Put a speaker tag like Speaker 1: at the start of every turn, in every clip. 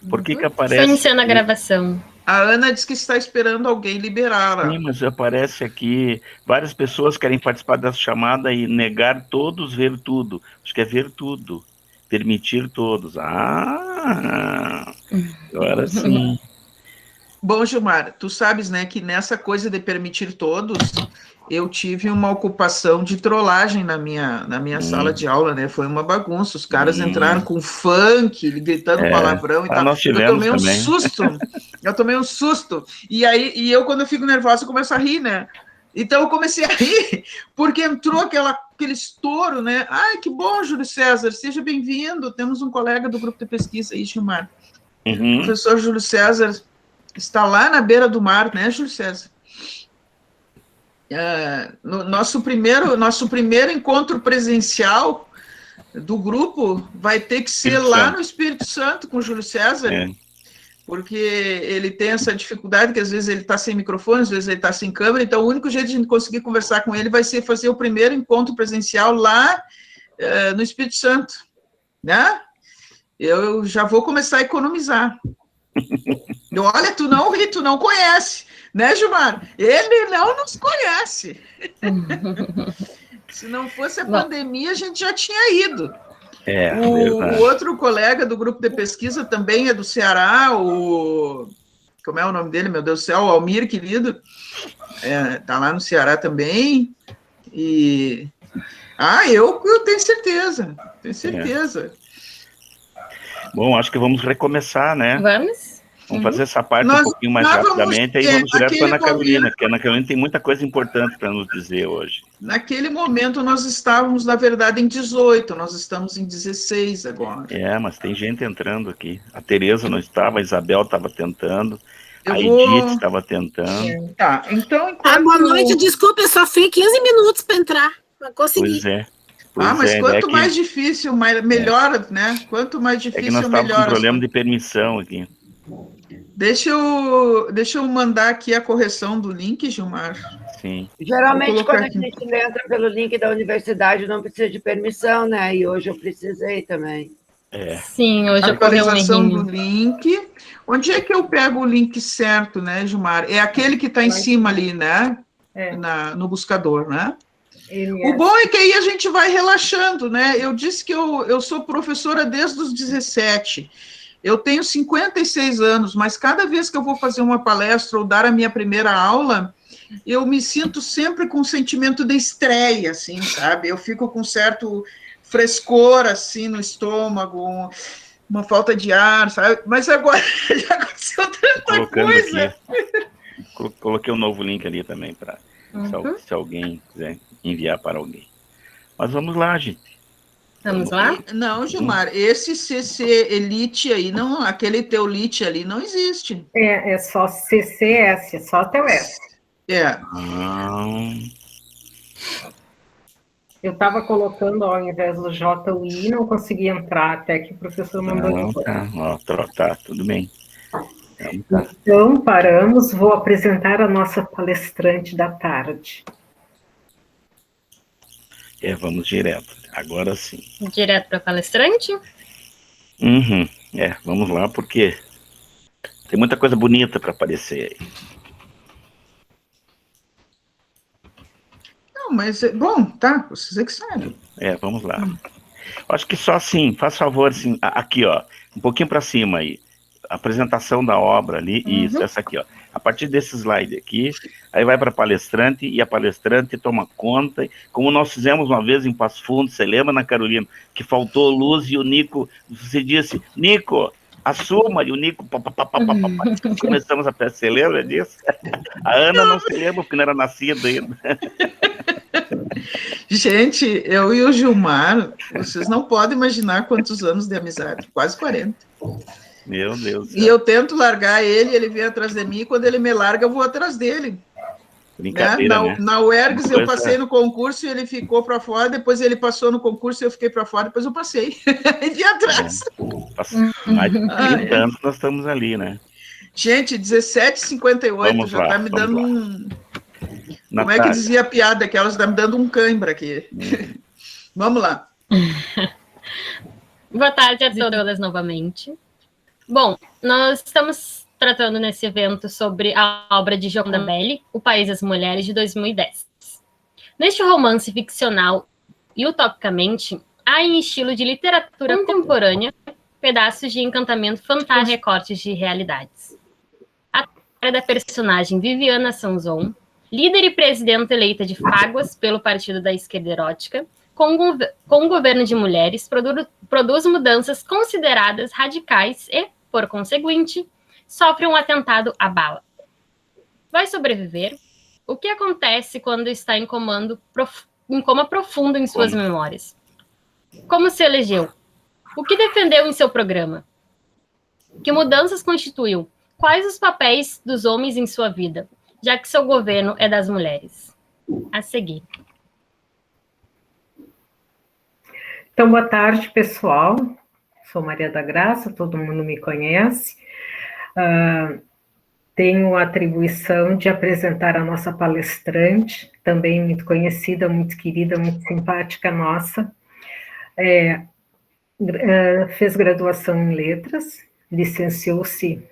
Speaker 1: Por que
Speaker 2: Estou
Speaker 1: aparece...
Speaker 2: iniciando a gravação.
Speaker 3: A Ana disse que está esperando alguém liberá-la.
Speaker 1: Sim, mas aparece aqui, várias pessoas querem participar dessa chamada e negar todos, ver tudo. Acho que é ver tudo. Permitir todos. Ah, agora sim.
Speaker 3: Bom, Gilmar, tu sabes, né, que nessa coisa de permitir todos, eu tive uma ocupação de trollagem na minha sala de aula, né? Foi uma bagunça. Os caras entraram com funk, gritando palavrão e tal.
Speaker 1: Nós
Speaker 3: Eu
Speaker 1: tivemos
Speaker 3: tomei um
Speaker 1: também.
Speaker 3: susto. Eu tomei um susto. E aí, quando eu fico nervosa, eu começo a rir, né? Então eu comecei a rir, porque entrou aquele estouro, né? Ai, que bom, Júlio César, seja bem-vindo. Temos um colega do grupo de pesquisa aí, Gilmar. O professor Júlio César está lá na beira do mar, né, Júlio César? No nosso primeiro encontro presencial do grupo vai ter que ser lá no Espírito Santo com o Júlio César, porque ele tem essa dificuldade que às vezes ele está sem microfone, às vezes ele está sem câmera, então o único jeito de a gente conseguir conversar com ele vai ser fazer o primeiro encontro presencial lá no Espírito Santo, né? Eu já vou começar a economizar. Olha, tu não ri, tu não conhece, né, Gilmar? Ele não nos conhece. Se não fosse a pandemia, a gente já tinha ido. O outro colega do grupo de pesquisa também é do Ceará, como é o nome dele, meu Deus do céu, o Almir, querido, tá lá no Ceará também, eu tenho certeza.
Speaker 1: Bom, acho que vamos recomeçar, né? Vamos fazer essa parte um pouquinho mais rapidamente, aí vamos direto para a Ana Carolina, porque a Ana Carolina tem muita coisa importante para nos dizer hoje.
Speaker 3: Naquele momento, nós estávamos, na verdade, em 18, nós estamos em 16 agora.
Speaker 1: Mas tem gente entrando aqui. A Tereza não estava, a Isabel estava tentando, a Edith estava tentando.
Speaker 3: Tá, então...
Speaker 4: boa noite, desculpa, eu só fui 15 minutos para entrar, para conseguir.
Speaker 1: Pois é.
Speaker 3: Mas quanto mais difícil, melhor, né? Quanto mais difícil,
Speaker 1: que nós estávamos com problema de permissão aqui.
Speaker 3: Deixa eu mandar aqui a correção do link, Gilmar.
Speaker 1: Sim.
Speaker 5: Geralmente, quando a gente entra pelo link da universidade, não precisa de permissão, né? E hoje eu precisei também.
Speaker 2: Sim, hoje
Speaker 3: atualização do link. Onde é que eu pego o link certo, né, Gilmar? É aquele que está em cima ali, né? No buscador, né? O bom é que aí a gente vai relaxando, né? Eu disse que eu sou professora desde os 17. Eu tenho 56 anos, mas cada vez que eu vou fazer uma palestra ou dar a minha primeira aula, eu me sinto sempre com um sentimento de estreia, assim, sabe? Eu fico com certo frescor, assim, no estômago, uma falta de ar, sabe? Mas agora já aconteceu tanta coisa.
Speaker 1: Aqui, coloquei um novo link ali também, para se alguém quiser enviar para alguém. Mas vamos lá, gente.
Speaker 2: Vamos lá?
Speaker 3: Não, Gilmar, esse CC Elite aí, não, aquele teu Elite ali não existe.
Speaker 6: É só CCS, é só até o S. Eu estava colocando ao invés do J o I, não consegui entrar, até que o professor mandou.
Speaker 1: Tá, tudo bem.
Speaker 6: Então, paramos, vou apresentar a nossa palestrante da tarde.
Speaker 1: Vamos direto, agora sim.
Speaker 2: Direto para a palestrante?
Speaker 1: Vamos lá, porque tem muita coisa bonita para aparecer aí.
Speaker 3: Não, mas, bom, tá, vocês é que sabem.
Speaker 1: Vamos lá. Acho que só assim, faz favor, assim, aqui, ó, um pouquinho para cima aí. Apresentação da obra ali, isso, essa aqui, ó. A partir desse slide aqui, aí vai para a palestrante, e a palestrante toma conta, como nós fizemos uma vez em Passo Fundo, você lembra, Ana Carolina, que faltou luz e o Nico, você disse, Nico, assuma, e o Nico, começamos a peça, você lembra disso? A Ana não se lembra, porque não era nascida ainda.
Speaker 3: Gente, eu e o Gilmar, vocês não podem imaginar quantos anos de amizade, quase 40.
Speaker 1: Meu Deus.
Speaker 3: E eu tento largar ele vem atrás de mim, e quando ele me larga, eu vou atrás dele.
Speaker 1: Brincadeira, né?
Speaker 3: Na UERGS eu passei no concurso e ele ficou para fora, depois ele passou no concurso e eu fiquei para fora, depois eu passei. E vim atrás.
Speaker 1: Mais de 30 anos nós estamos ali, né?
Speaker 3: Gente, 17,58, já está me dando Como é que dizia a piada? Que elas estão me dando um cãibra aqui. Vamos lá.
Speaker 2: Boa tarde a todas novamente. Bom, nós estamos tratando nesse evento sobre a obra de Gioconda Belli, O País das Mulheres, de 2010. Neste romance ficcional e utopicamente, há em estilo de literatura contemporânea pedaços de encantamento fantástico e recortes de realidades. A história da personagem Viviana Sanzon, líder e presidenta eleita de Fáguas pelo Partido da Esquerda Erótica, com um governo de mulheres, produz mudanças consideradas radicais e, por conseguinte, sofre um atentado à bala. Vai sobreviver? O que acontece quando está em coma profundo em suas memórias? Como se elegeu? O que defendeu em seu programa? Que mudanças constituiu? Quais os papéis dos homens em sua vida, já que seu governo é das mulheres? A seguir.
Speaker 6: Então, boa tarde, pessoal. Sou Maria da Graça, todo mundo me conhece. Tenho a atribuição de apresentar a nossa palestrante, também muito conhecida, muito querida, muito simpática nossa. Fez graduação em Letras, licenciou-se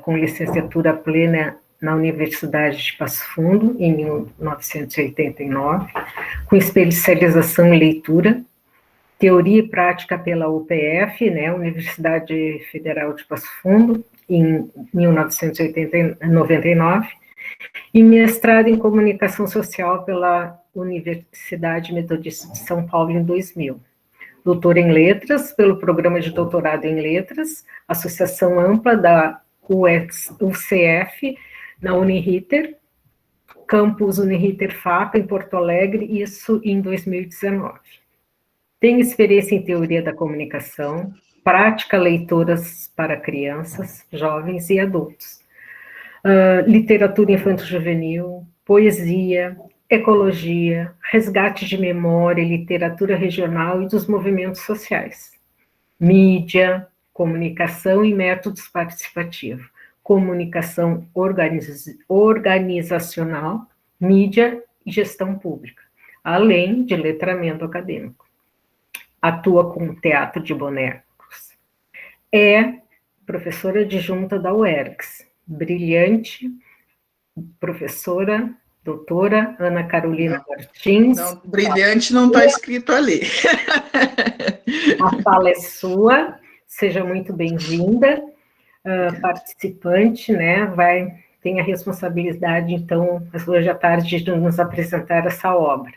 Speaker 6: com licenciatura plena na Universidade de Passo Fundo, em 1989, com especialização em leitura, teoria e prática pela UPF, né, Universidade Federal de Passo Fundo, em 1999, e mestrado em comunicação social pela Universidade Metodista de São Paulo, em 2000. Doutora em Letras, pelo Programa de Doutorado em Letras, Associação Ampla da UCF, na Uniriter, Campus Uniriter FAP, em Porto Alegre, isso em 2019. Tem experiência em teoria da comunicação, prática leituras para crianças, jovens e adultos, literatura infanto-juvenil, poesia, ecologia, resgate de memória, literatura regional e dos movimentos sociais, mídia, comunicação e métodos participativos, comunicação organizacional, mídia e gestão pública, além de letramento acadêmico. Atua com teatro de bonecos. É professora adjunta da UERGS, brilhante professora, doutora Ana Carolina Martins.
Speaker 3: Não, brilhante não está escrito ali.
Speaker 6: A fala é sua, seja muito bem-vinda, participante, né, tem a responsabilidade, então, hoje à tarde, de nos apresentar essa obra.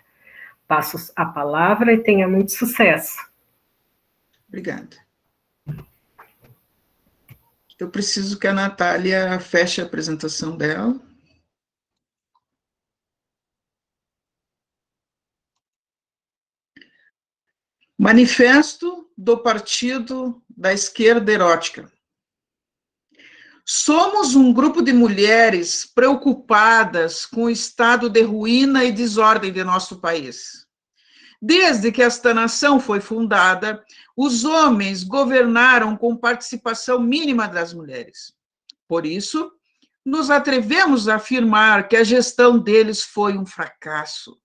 Speaker 6: Passo a palavra e tenha muito sucesso.
Speaker 3: Obrigada. Eu preciso que a Natália feche a apresentação dela. Manifesto do Partido da Esquerda Erótica. Somos um grupo de mulheres preocupadas com o estado de ruína e desordem de nosso país. Desde que esta nação foi fundada, os homens governaram com participação mínima das mulheres. Por isso, nos atrevemos a afirmar que a gestão deles foi um fracasso.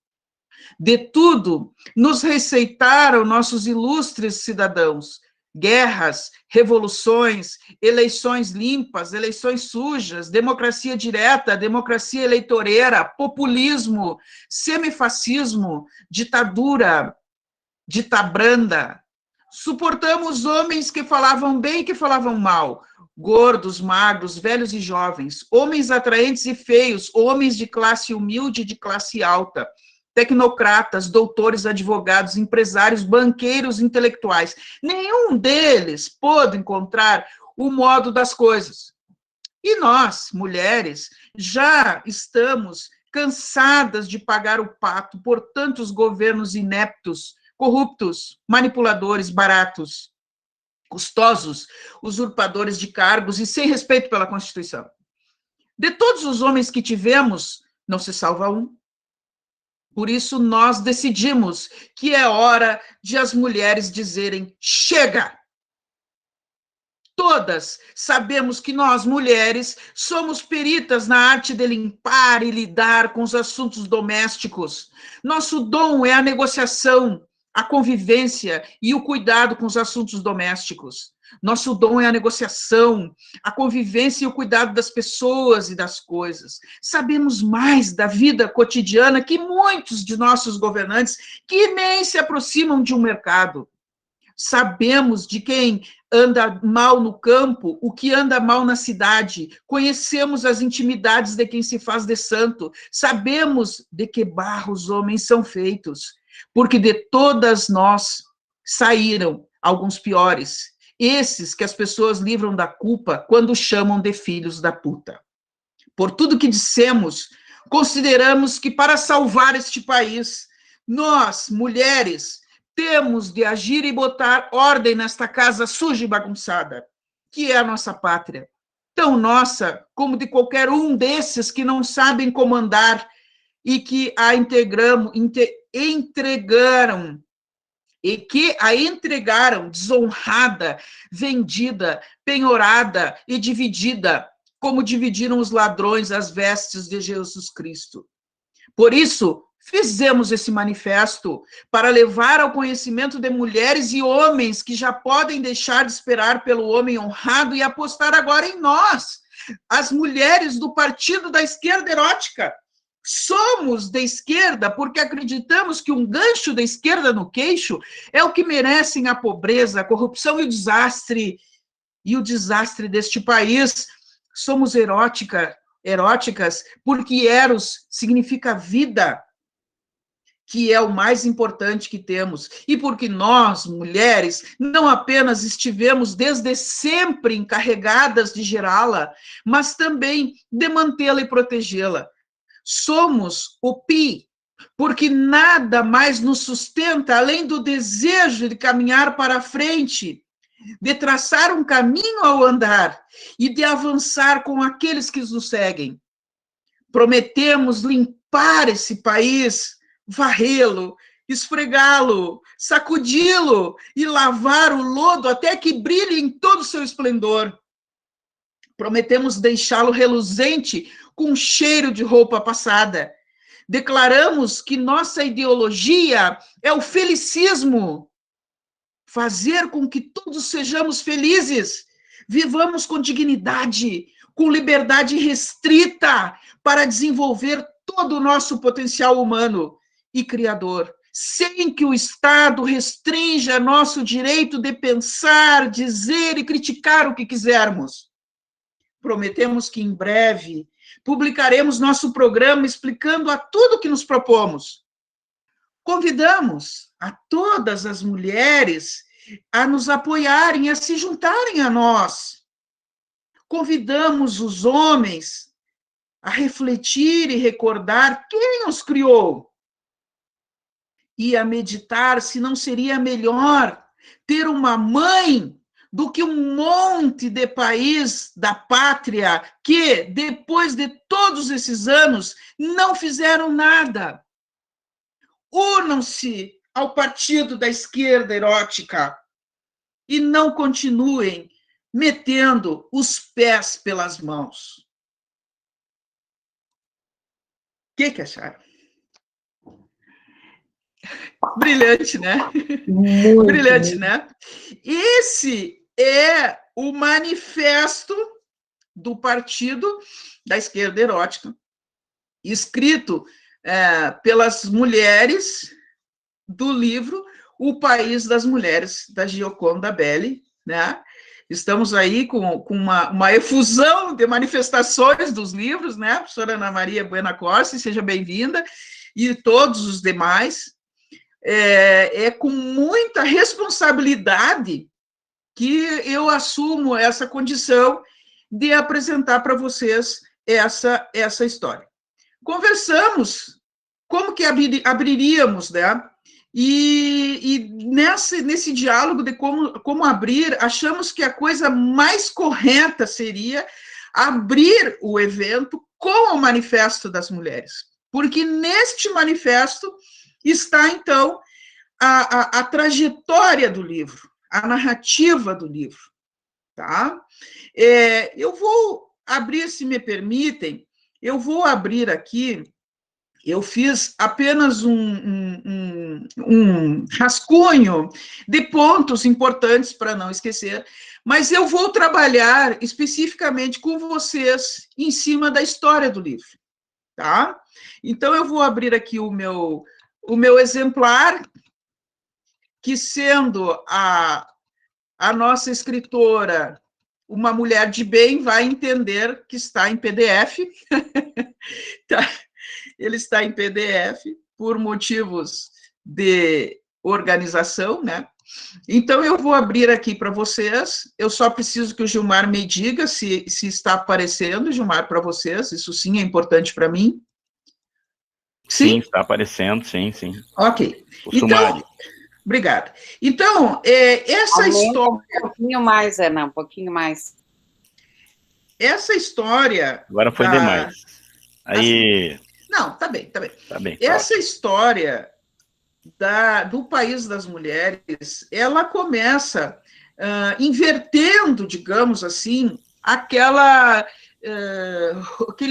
Speaker 3: De tudo, nos receitaram nossos ilustres cidadãos: guerras, revoluções, eleições limpas, eleições sujas, democracia direta, democracia eleitoreira, populismo, semifascismo, ditadura, ditabranda. Suportamos homens que falavam bem e que falavam mal, gordos, magros, velhos e jovens, homens atraentes e feios, homens de classe humilde e de classe alta, tecnocratas, doutores, advogados, empresários, banqueiros, intelectuais. Nenhum deles pôde encontrar o modo das coisas. E nós, mulheres, já estamos cansadas de pagar o pato por tantos governos ineptos, corruptos, manipuladores, baratos, custosos, usurpadores de cargos e sem respeito pela Constituição. De todos os homens que tivemos, não se salva um. Por isso, nós decidimos que é hora de as mulheres dizerem: chega! Todas sabemos que nós, mulheres, somos peritas na arte de limpar e lidar com os assuntos domésticos. Nosso dom é a negociação, a convivência e o cuidado com os assuntos domésticos. Nosso dom é a negociação, a convivência e o cuidado das pessoas e das coisas. Sabemos mais da vida cotidiana que muitos de nossos governantes que nem se aproximam de um mercado. Sabemos de quem anda mal no campo, o que anda mal na cidade. Conhecemos as intimidades de quem se faz de santo. Sabemos de que barro os homens são feitos, porque de todas nós saíram alguns piores, esses que as pessoas livram da culpa quando chamam de filhos da puta. Por tudo que dissemos, consideramos que para salvar este país, nós, mulheres, temos de agir e botar ordem nesta casa suja e bagunçada, que é a nossa pátria, tão nossa como de qualquer um desses que não sabem comandar e que a entregaram desonrada, vendida, penhorada e dividida, como dividiram os ladrões as vestes de Jesus Cristo. Por isso, fizemos esse manifesto para levar ao conhecimento de mulheres e homens que já podem deixar de esperar pelo homem honrado e apostar agora em nós, as mulheres do partido da esquerda erótica. Somos de esquerda porque acreditamos que um gancho da esquerda no queixo é o que merecem a pobreza, a corrupção e o desastre deste país. Somos eróticas porque eros significa vida, que é o mais importante que temos, e porque nós, mulheres, não apenas estivemos desde sempre encarregadas de gerá-la, mas também de mantê-la e protegê-la. Somos o PI, porque nada mais nos sustenta além do desejo de caminhar para a frente, de traçar um caminho ao andar e de avançar com aqueles que nos seguem. Prometemos limpar esse país, varrê-lo, esfregá-lo, sacudi-lo e lavar o lodo até que brilhe em todo o seu esplendor. Prometemos deixá-lo reluzente com cheiro de roupa passada. Declaramos que nossa ideologia é o felicismo, fazer com que todos sejamos felizes, vivamos com dignidade, com liberdade restrita para desenvolver todo o nosso potencial humano e criador, sem que o Estado restrinja nosso direito de pensar, dizer e criticar o que quisermos. Prometemos que em breve publicaremos nosso programa explicando a tudo que nos propomos. Convidamos a todas as mulheres a nos apoiarem, a se juntarem a nós. Convidamos os homens a refletir e recordar quem os criou e a meditar se não seria melhor ter uma mãe do que um monte de país da pátria que, depois de todos esses anos, não fizeram nada. Unam-se ao partido da esquerda erótica e não continuem metendo os pés pelas mãos. O que acharam? Brilhante, né?
Speaker 6: Muito
Speaker 3: brilhante,
Speaker 6: mesmo.
Speaker 3: né? Esse é o manifesto do partido da esquerda erótica, escrito pelas mulheres do livro O País das Mulheres, da Gioconda Belli, né? Estamos aí com uma efusão de manifestações dos livros, né? Professora Ana Maria Buena Costa, seja bem-vinda, e todos os demais. É com muita responsabilidade que eu assumo essa condição de apresentar para vocês essa história. Conversamos como que abriríamos, né? E nesse diálogo de como abrir, achamos que a coisa mais correta seria abrir o evento com o Manifesto das Mulheres, porque neste manifesto está, então, a trajetória do livro, a narrativa do livro, tá? Eu vou abrir, se me permitem, eu vou abrir aqui eu fiz apenas um rascunho de pontos importantes para não esquecer, mas eu vou trabalhar especificamente com vocês em cima da história do livro, tá? Então, eu vou abrir aqui o meu exemplar, que sendo a nossa escritora uma mulher de bem, vai entender que está em PDF. Tá? Ele está em PDF por motivos de organização, né? Então, eu vou abrir aqui para vocês. Eu só preciso que o Gilmar me diga se está aparecendo, Gilmar, para vocês. Isso sim é importante para mim.
Speaker 1: Sim, está aparecendo, sim.
Speaker 3: Ok.
Speaker 1: O sumário.
Speaker 3: Obrigada. Então, essa história...
Speaker 7: Um pouquinho mais, Ana, um pouquinho mais.
Speaker 3: Essa história...
Speaker 1: Agora foi demais. Aí...
Speaker 3: Não, tá bem.
Speaker 1: Tá bem.
Speaker 3: Essa história do País das Mulheres, ela começa invertendo, digamos assim, aquele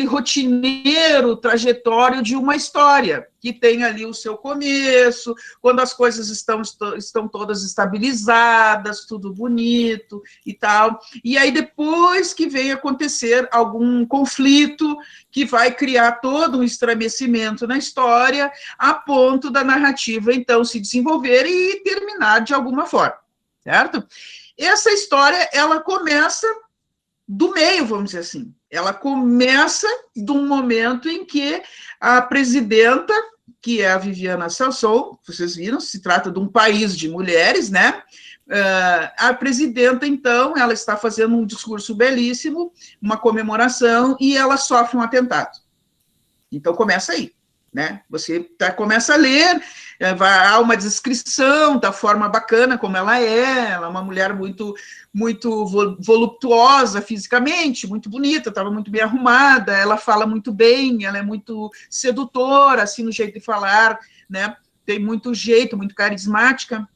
Speaker 3: rotineiro trajetório de uma história, que tem ali o seu começo, quando as coisas estão todas estabilizadas, tudo bonito e tal, e aí depois que vem acontecer algum conflito que vai criar todo um estremecimento na história, a ponto da narrativa, então, se desenvolver e terminar de alguma forma, certo? Essa história, ela começa do meio, vamos dizer assim. Ela começa de um momento em que a presidenta, que é a Viviana Salson, vocês viram, se trata de um país de mulheres, né? A presidenta, então, ela está fazendo um discurso belíssimo, uma comemoração, e ela sofre um atentado. Então, começa aí, né? Você começa a ler, há uma descrição da forma bacana como ela é uma mulher muito voluptuosa fisicamente, muito bonita, estava muito bem arrumada, ela fala muito bem, ela é muito sedutora, assim, no jeito de falar, né? Tem muito jeito, muito carismática.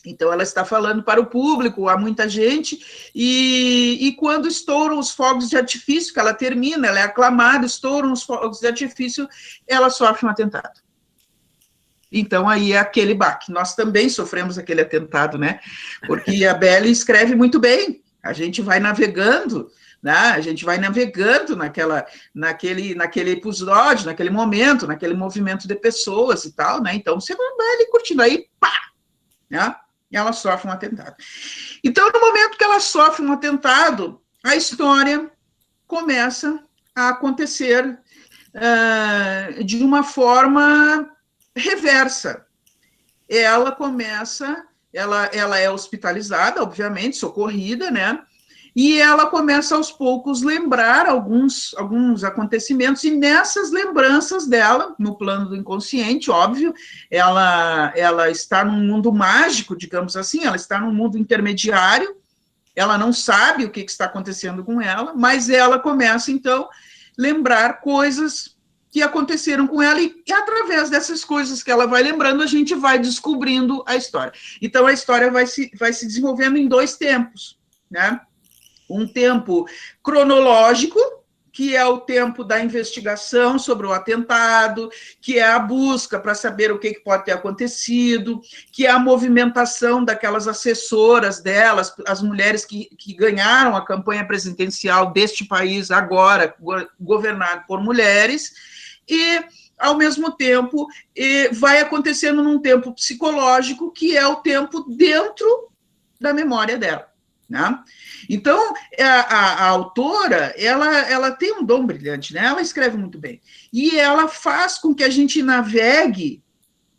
Speaker 3: Então, ela está falando para o público, há muita gente, e quando estouram os fogos de artifício, que ela termina, ela é aclamada, estouram os fogos de artifício, ela sofre um atentado. Então, aí é aquele baque. Nós também sofremos aquele atentado, né? Porque a Belle escreve muito bem, a gente vai navegando, né? A gente vai navegando naquele episódio, naquele momento, naquele movimento de pessoas e tal, né? Então, você vai ali curtindo, aí, pá! Né? E ela sofre um atentado. Então, no momento que ela sofre um atentado, a história começa a acontecer de uma forma reversa. Ela é hospitalizada, obviamente, socorrida, né? E ela começa aos poucos lembrar alguns acontecimentos, e nessas lembranças dela, no plano do inconsciente, óbvio, ela está num mundo mágico, digamos assim, ela está num mundo intermediário, ela não sabe o que está acontecendo com ela, mas ela começa, então, lembrar coisas que aconteceram com ela, e através dessas coisas que ela vai lembrando, a gente vai descobrindo a história. Então, a história vai se desenvolvendo em dois tempos, né? Um tempo cronológico, que é o tempo da investigação sobre o atentado, que é a busca para saber o que pode ter acontecido, que é a movimentação daquelas assessoras delas, as mulheres que ganharam a campanha presidencial deste país agora, governado por mulheres, e, ao mesmo tempo, vai acontecendo num tempo psicológico, que é o tempo dentro da memória dela. Né? Então, a autora, ela tem um dom brilhante, né? Ela escreve muito bem, e ela faz com que a gente navegue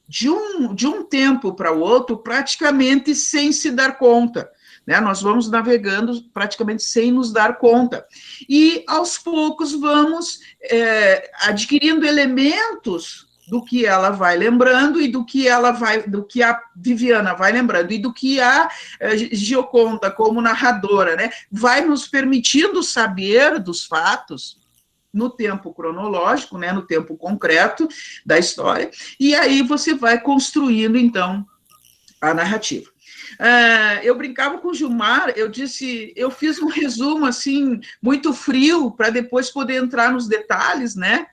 Speaker 3: de um tempo para o outro, praticamente sem se dar conta, né? Nós vamos navegando praticamente sem nos dar conta, e aos poucos vamos adquirindo elementos do que ela vai lembrando, e do que a Viviana vai lembrando, e do que a Gioconda, como narradora, né, vai nos permitindo saber dos fatos no tempo cronológico, né, no tempo concreto da história, e aí você vai construindo, então, a narrativa. Eu brincava com o Gilmar, eu fiz um resumo, assim, muito frio, para depois poder entrar nos detalhes, né?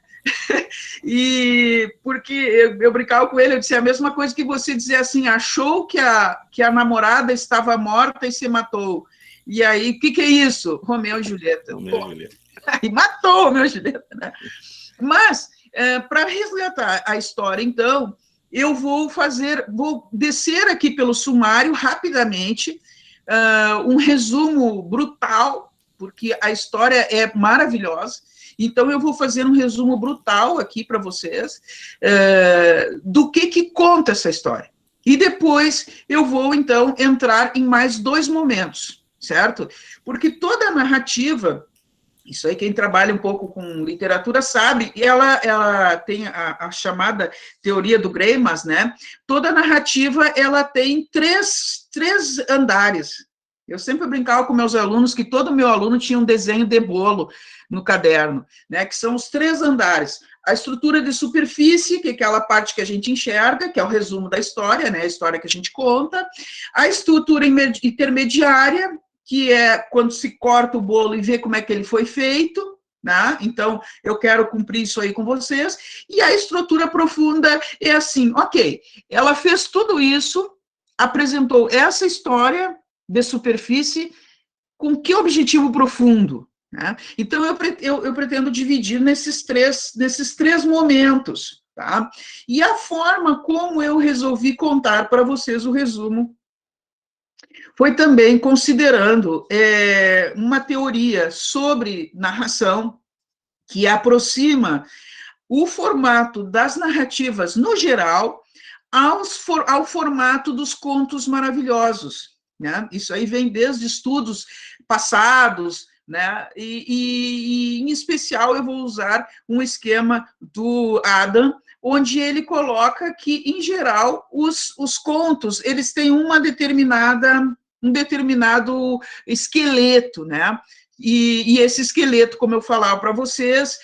Speaker 3: E porque eu brincava com ele, eu disse a mesma coisa que você dizer assim, achou que a namorada estava morta e se matou. E aí, o que é isso? Romeu e Julieta.
Speaker 1: Romeu e Julieta.
Speaker 3: E matou o Romeu e Julieta, né? Mas, para resgatar a história, então, eu vou descer aqui pelo sumário rapidamente, um resumo brutal, porque a história é maravilhosa. Então, eu vou fazer um resumo brutal aqui para vocês do que conta essa história. E depois eu vou, então, entrar em mais 2 momentos, certo? Porque toda a narrativa, isso aí quem trabalha um pouco com literatura sabe, ela tem a chamada teoria do Greimas, né? Toda narrativa, ela tem três andares. Eu sempre brincava com meus alunos que todo meu aluno tinha um desenho de bolo no caderno, né, que são os 3 andares. A estrutura de superfície, que é aquela parte que a gente enxerga, que é o resumo da história, né, a história que a gente conta. A estrutura intermediária, que é quando se corta o bolo e vê como é que ele foi feito, né? Então, eu quero cumprir isso aí com vocês. E a estrutura profunda é assim, ok, ela fez tudo isso, apresentou essa história de superfície, com que objetivo profundo? Né? Então, eu pretendo dividir nesses três momentos. Tá? E a forma como eu resolvi contar para vocês o resumo foi também considerando uma teoria sobre narração que aproxima o formato das narrativas no geral ao formato dos contos maravilhosos. Né? Isso aí vem desde estudos passados, né? E em especial eu vou usar um esquema do Adam, onde ele coloca que, em geral, os contos eles têm um determinado esqueleto, né? E esse esqueleto, como eu falava para vocês,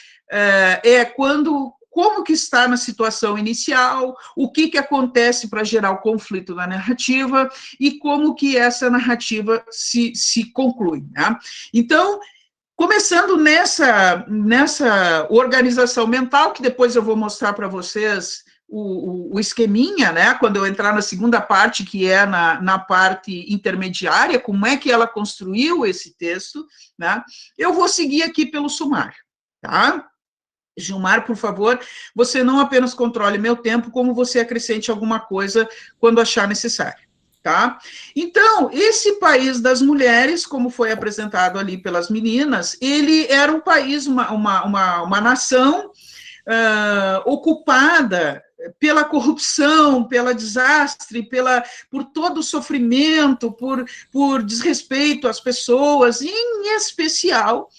Speaker 3: como que está na situação inicial, o que acontece para gerar o conflito na narrativa e como que essa narrativa se conclui. Né? Então, começando nessa organização mental, que depois eu vou mostrar para vocês o esqueminha, né? Quando eu entrar na segunda parte, que é na parte intermediária, como é que ela construiu esse texto, né? Eu vou seguir aqui pelo sumário, tá? Gilmar, por favor, você não apenas controle meu tempo, como você acrescente alguma coisa quando achar necessário, tá? Então, esse país das mulheres, como foi apresentado ali pelas meninas, ele era um país, uma nação ocupada pela corrupção, pelo desastre, por todo o sofrimento, por desrespeito às pessoas, e, em especial,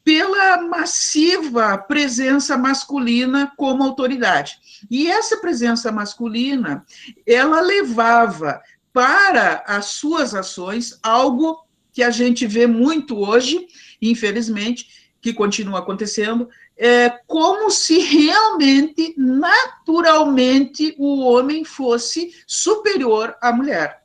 Speaker 3: pela massiva presença masculina como autoridade. E essa presença masculina, ela levava para as suas ações algo que a gente vê muito hoje, infelizmente, que continua acontecendo, como se realmente, naturalmente, o homem fosse superior à mulher,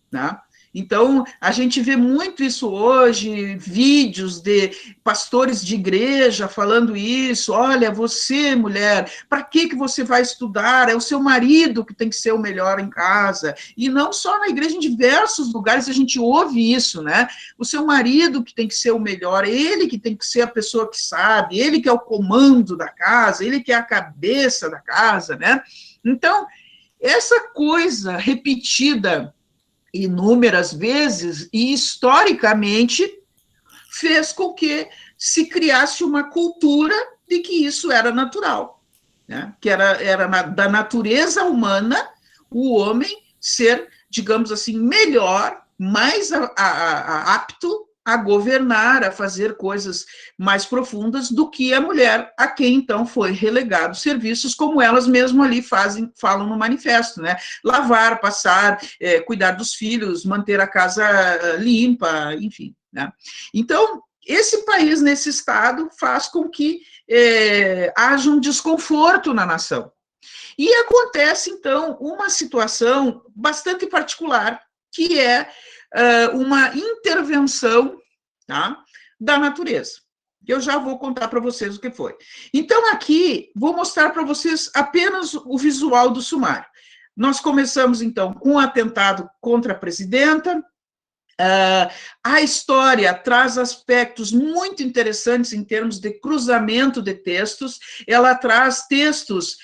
Speaker 3: né? Então, a gente vê muito isso hoje, vídeos de pastores de igreja falando isso, olha, você, mulher, para que você vai estudar? É o seu marido que tem que ser o melhor em casa. E não só na igreja, em diversos lugares a gente ouve isso, né? O seu marido que tem que ser o melhor, ele que tem que ser a pessoa que sabe, ele que é o comando da casa, ele que é a cabeça da casa, né? Então, essa coisa repetida inúmeras vezes e historicamente fez com que se criasse uma cultura de que isso era natural, né? Que era da natureza humana o homem ser, digamos assim, melhor, mais apto a governar, a fazer coisas mais profundas do que a mulher, a quem então foi relegado serviços como elas mesmas ali falam no manifesto, né? Lavar, passar, cuidar dos filhos, manter a casa limpa, enfim, né? Então, esse país, nesse estado, faz com que haja um desconforto na nação. E acontece, então, uma situação bastante particular, que é uma intervenção, tá, da natureza. Eu já vou contar para vocês o que foi. Então, aqui, vou mostrar para vocês apenas o visual do sumário. Nós começamos, então, com um atentado contra a presidenta. A história traz aspectos muito interessantes em termos de cruzamento de textos. Ela traz textos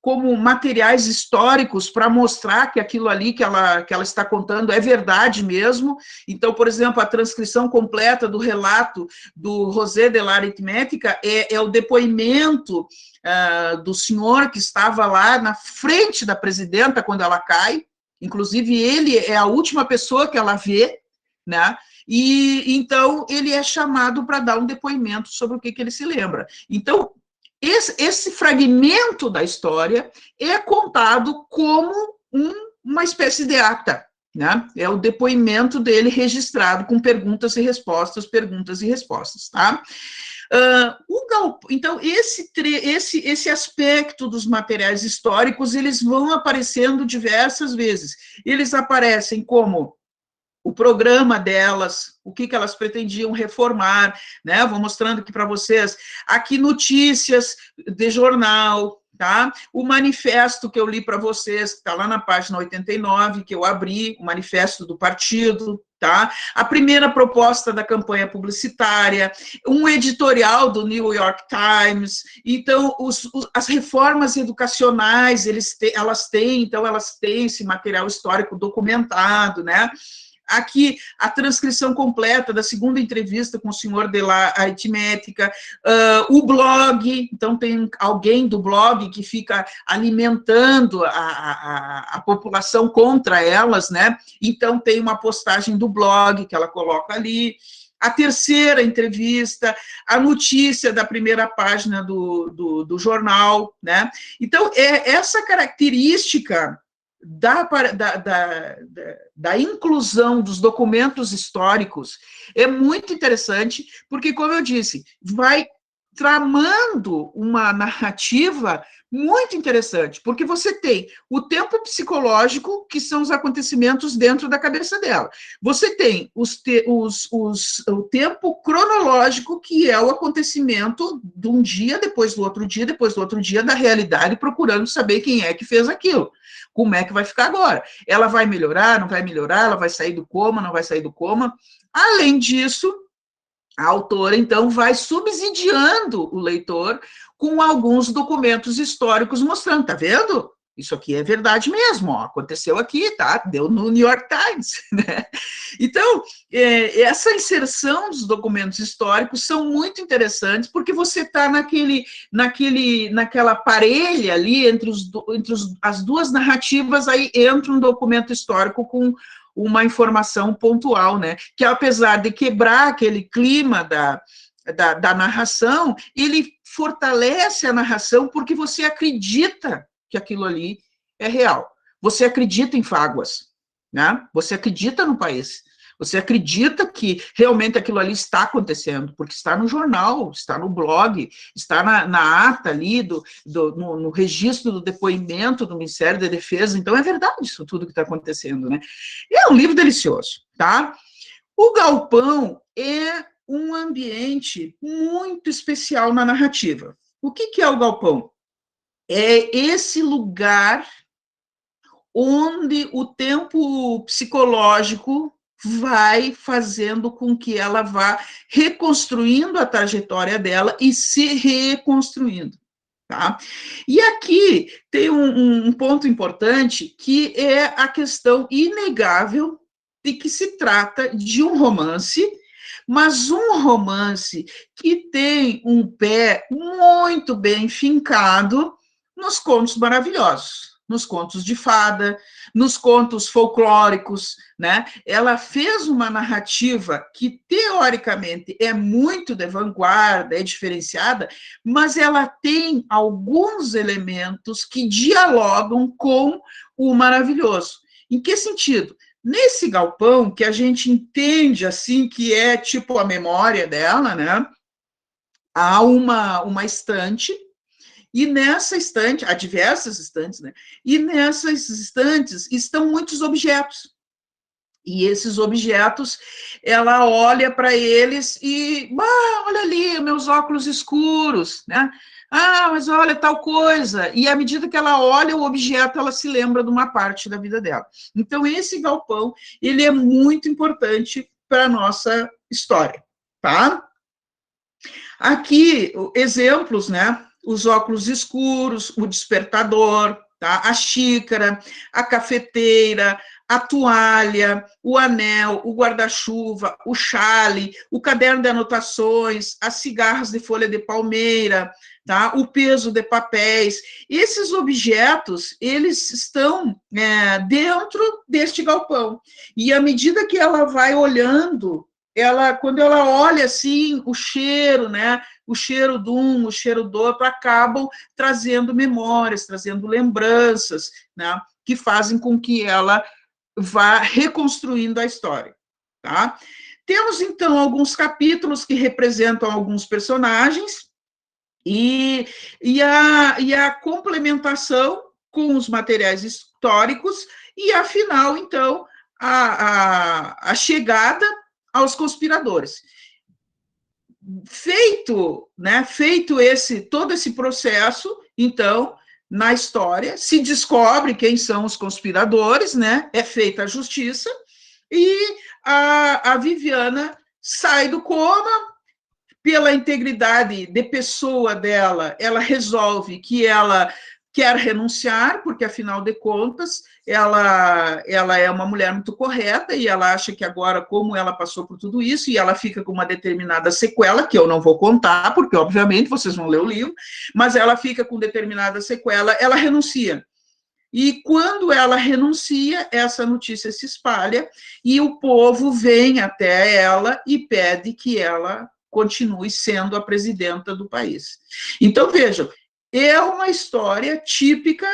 Speaker 3: como materiais históricos para mostrar que aquilo ali que ela está contando é verdade mesmo. Então, por exemplo, a transcrição completa do relato do José de la Aritmética é o depoimento do senhor que estava lá na frente da presidenta quando ela cai. Inclusive, ele é a última pessoa que ela vê, né? E então ele é chamado para dar um depoimento sobre o que ele se lembra. Então, esse fragmento da história é contado como uma espécie de ata, né? É o depoimento dele registrado com perguntas e respostas, tá? Então, esse aspecto dos materiais históricos, eles vão aparecendo diversas vezes. Eles aparecem como o programa delas, o que elas pretendiam reformar, né? Vou mostrando aqui para vocês, aqui notícias de jornal, tá? O manifesto que eu li para vocês, que está lá na página 89, que eu abri, o manifesto do partido, tá? A primeira proposta da campanha publicitária, um editorial do New York Times. Então, as reformas educacionais, elas têm esse material histórico documentado, né? Aqui, a transcrição completa da segunda entrevista com o senhor de la Aritmética, o blog, então tem alguém do blog que fica alimentando a população contra elas, né? Então, tem uma postagem do blog que ela coloca ali, a terceira entrevista, a notícia da primeira página do jornal, né? Então, essa característica da inclusão dos documentos históricos é muito interessante, porque, como eu disse, vai tramando uma narrativa muito interessante, porque você tem o tempo psicológico, que são os acontecimentos dentro da cabeça dela. Você tem o tempo cronológico, que é o acontecimento de um dia, depois do outro dia, da realidade, procurando saber quem é que fez aquilo. Como é que vai ficar agora? Ela vai melhorar, não vai melhorar? Ela vai sair do coma, não vai sair do coma? Além disso, a autora, então, vai subsidiando o leitor com alguns documentos históricos mostrando, tá vendo? Isso aqui é verdade mesmo, ó, aconteceu aqui, tá? Deu no New York Times, né? Então, essa inserção dos documentos históricos são muito interessantes, porque você está naquela parelha ali entre as duas narrativas, aí entra um documento histórico com uma informação pontual, né? Que apesar de quebrar aquele clima da narração, ele fortalece a narração porque você acredita que aquilo ali é real. Você acredita em Fáguas, né? Você acredita no país. Você acredita que realmente aquilo ali está acontecendo, porque está no jornal, está no blog, está na ata ali, no registro do depoimento do Ministério da Defesa. Então, é verdade isso tudo que está acontecendo, né? É um livro delicioso, tá? O galpão é um ambiente muito especial na narrativa. O que é o galpão? É esse lugar onde o tempo psicológico vai fazendo com que ela vá reconstruindo a trajetória dela e se reconstruindo, tá? E aqui tem um ponto importante, que é a questão inegável de que se trata de um romance, mas um romance que tem um pé muito bem fincado nos contos maravilhosos, nos contos de fada, nos contos folclóricos, né? Ela fez uma narrativa que, teoricamente, é muito de vanguarda, é diferenciada, mas ela tem alguns elementos que dialogam com o maravilhoso. Em que sentido? Nesse galpão, que a gente entende, assim, que é tipo a memória dela, né? Há uma estante, e nessa estante, há diversas estantes, né? E nessas estantes estão muitos objetos. E esses objetos, ela olha para eles e, olha ali, meus óculos escuros, né? Ah, mas olha tal coisa. E à medida que ela olha o objeto, ela se lembra de uma parte da vida dela. Então, esse galpão, ele é muito importante para a nossa história, tá? Aqui, exemplos, né? Os óculos escuros, o despertador, tá? A xícara, a cafeteira, a toalha, o anel, o guarda-chuva, o chale, o caderno de anotações, as cigarras de folha de palmeira, tá? O peso de papéis. Esses objetos, eles estão dentro deste galpão. E à medida que ela vai olhando, quando ela olha assim, o cheiro, né? O cheiro de um, o cheiro do outro, acabam trazendo memórias, trazendo lembranças, né? Que fazem com que ela vá reconstruindo a história, tá? Temos, então, alguns capítulos que representam alguns personagens e a complementação com os materiais históricos e, afinal, então, a chegada aos conspiradores. Feito todo esse processo, então, na história, se descobre quem são os conspiradores, né? É feita a justiça, e a Viviana sai do coma. Pela integridade de pessoa dela, ela resolve que ela quer renunciar, porque, afinal de contas, ela é uma mulher muito correta, e ela acha que agora, como ela passou por tudo isso, e ela fica com uma determinada sequela, que eu não vou contar, porque, obviamente, vocês vão ler o livro, mas ela fica com determinada sequela, ela renuncia. E quando ela renuncia, essa notícia se espalha, e o povo vem até ela e pede que ela continue sendo a presidenta do país. Então, vejam, é uma história típica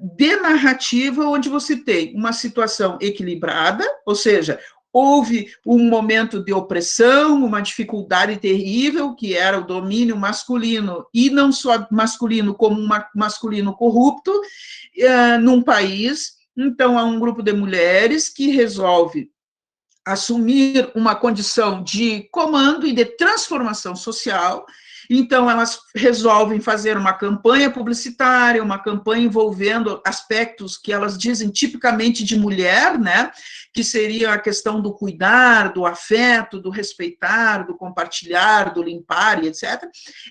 Speaker 3: de narrativa, onde você tem uma situação equilibrada, ou seja, houve um momento de opressão, uma dificuldade terrível, que era o domínio masculino, e não só masculino, como um masculino corrupto, num país. Então, há um grupo de mulheres que resolve assumir uma condição de comando e de transformação social. Então, elas resolvem fazer uma campanha publicitária, uma campanha envolvendo aspectos que elas dizem tipicamente de mulher, né? Que seria a questão do cuidar, do afeto, do respeitar, do compartilhar, do limpar, e etc.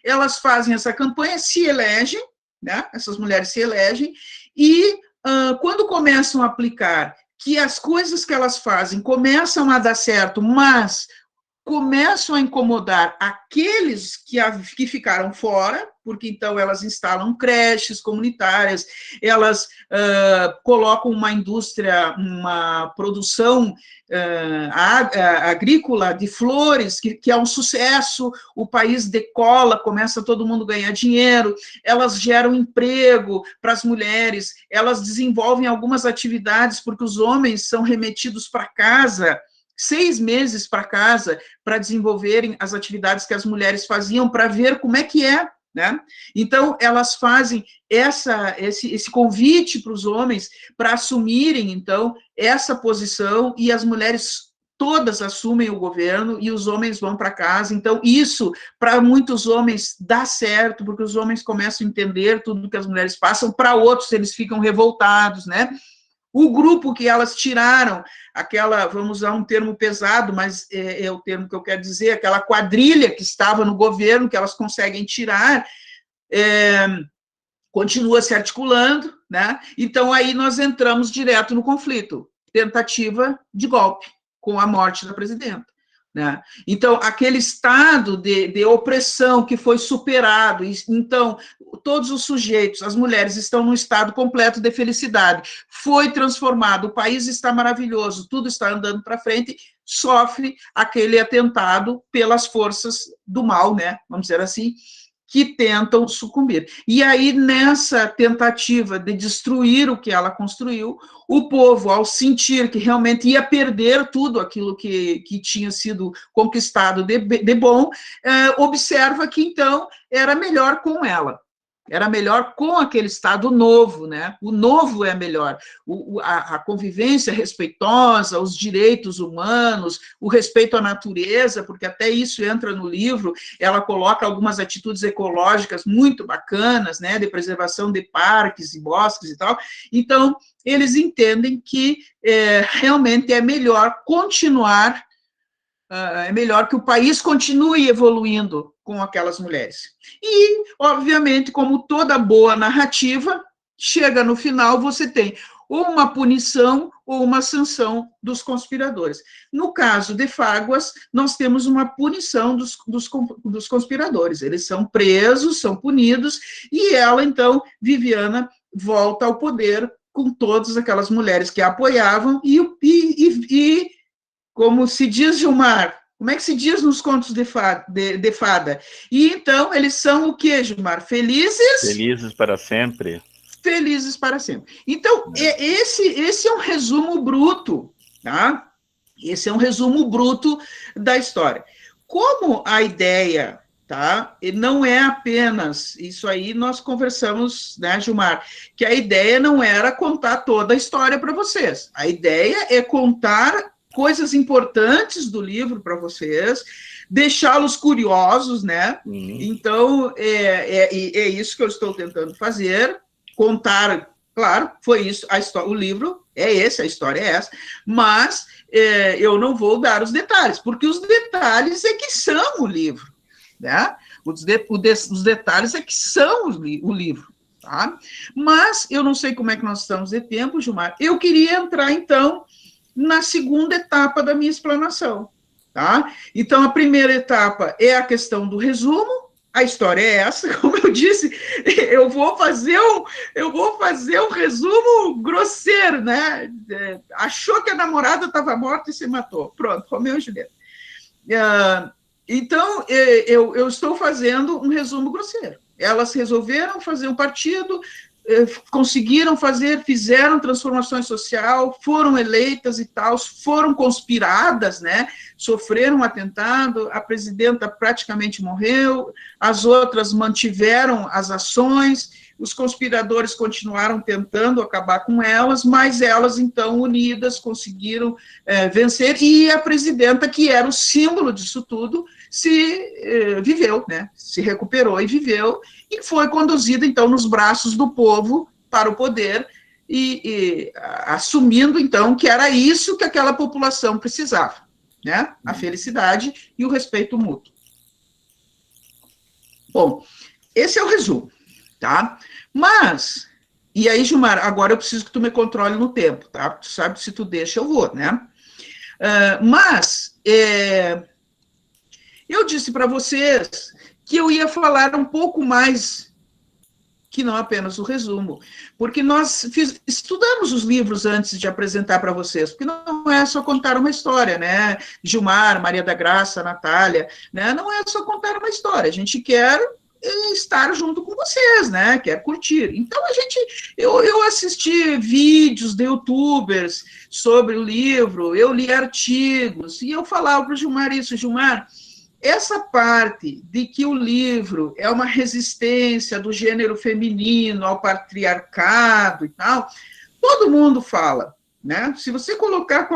Speaker 3: Elas fazem essa campanha, se elegem, né? Essas mulheres se elegem, e quando começam a aplicar, que as coisas que elas fazem começam a dar certo, mas começam a incomodar aqueles que ficaram fora, porque então elas instalam creches comunitárias, elas colocam uma indústria, uma produção agrícola de flores, que é um sucesso, o país decola, começa todo mundo a ganhar dinheiro, elas geram emprego para as mulheres, elas desenvolvem algumas atividades, porque os homens são remetidos para casa, 6 meses para casa, para desenvolverem as atividades que as mulheres faziam, para ver como é que é, né? Então, elas fazem esse convite para os homens para assumirem, então, essa posição, e as mulheres todas assumem o governo e os homens vão para casa. Então, isso, para muitos homens, dá certo, porque os homens começam a entender tudo que as mulheres passam, para outros, eles ficam revoltados, né? O grupo que elas tiraram, vamos usar um termo pesado, mas é o termo que eu quero dizer, aquela quadrilha que estava no governo, que elas conseguem tirar, continua se articulando, né? Então, aí nós entramos direto no conflito, tentativa de golpe, com a morte da presidenta, né? Então, aquele estado de opressão que foi superado, então, todos os sujeitos, as mulheres estão num estado completo de felicidade, foi transformado, o país está maravilhoso, tudo está andando para frente, sofre aquele atentado pelas forças do mal, né? Vamos dizer assim, que tentam sucumbir. E aí, nessa tentativa de destruir o que ela construiu, o povo, ao sentir que realmente ia perder tudo aquilo que tinha sido conquistado de bom, observa que, então, era melhor com ela. era melhor com aquele Estado novo, né? O novo é melhor. A convivência respeitosa, os direitos humanos, o respeito à natureza, porque até isso entra no livro, ela coloca algumas atitudes ecológicas muito bacanas, né? De preservação de parques e bosques e tal. Então, eles entendem que realmente é melhor continuar, é melhor que o país continue evoluindo com aquelas mulheres. E, obviamente, como toda boa narrativa, chega no final, você tem ou uma punição ou uma sanção dos conspiradores. No caso de Fáguas, nós temos uma punição dos conspiradores. Eles são presos, são punidos, e ela, então, Viviana, volta ao poder com todas aquelas mulheres que a apoiavam, e como se diz, Gilmar, como é que se diz nos contos de fada? E então, eles são o quê, Gilmar? Felizes?
Speaker 1: Felizes para sempre.
Speaker 3: Felizes para sempre. Então, esse é um resumo bruto, tá? Esse é um resumo bruto da história. Como a ideia, tá? E não é apenas, isso aí nós conversamos, né, Gilmar, que a ideia não era contar toda a história para vocês. A ideia é contar coisas importantes do livro para vocês, deixá-los curiosos, né? Então, é isso que eu estou tentando fazer, contar, claro, foi isso, a história, o livro é esse, a história é essa, mas eu não vou dar os detalhes, porque os detalhes é que são o livro, né? Os detalhes é que são o livro, tá? Mas eu não sei como é que nós estamos de tempo, Gilmar. Eu queria entrar, então, na segunda etapa da minha explanação, tá? Então, a primeira etapa é a questão do resumo. A história é essa, como eu disse, eu vou fazer um resumo grosseiro, né? Achou que a namorada estava morta e se matou. Pronto, Romeu e Julieta. Então, eu estou fazendo um resumo grosseiro. Elas resolveram fazer um partido, conseguiram fazer, fizeram transformação social, foram eleitas e tal, foram conspiradas, né? Sofreram um atentado, a presidenta praticamente morreu, as outras mantiveram as ações, os conspiradores continuaram tentando acabar com elas, mas elas, então, unidas, conseguiram vencer, e a presidenta, que era o símbolo disso tudo, viveu, né? Se recuperou e viveu, e foi conduzida, então, nos braços do povo para o poder, e assumindo, então, que era isso que aquela população precisava, né? A felicidade e o respeito mútuo. Bom, esse é o resumo, tá? Mas, e aí, Gilmar, agora eu preciso que tu me controle no tempo, tá? Tu sabe, se tu deixa, eu vou, né? Eu disse para vocês que eu ia falar um pouco mais que não apenas o resumo, porque nós estudamos os livros antes de apresentar para vocês, porque não é só contar uma história, né? Gilmar, Maria da Graça, Natália, né? Não é só contar uma história, a gente quer estar junto com vocês, né? Quer curtir. Então, eu assisti vídeos de youtubers sobre o livro, eu li artigos, e eu falava para o Gilmar isso, Gilmar, essa parte de que o livro é uma resistência do gênero feminino ao patriarcado e tal, todo mundo fala, né? Se você colocar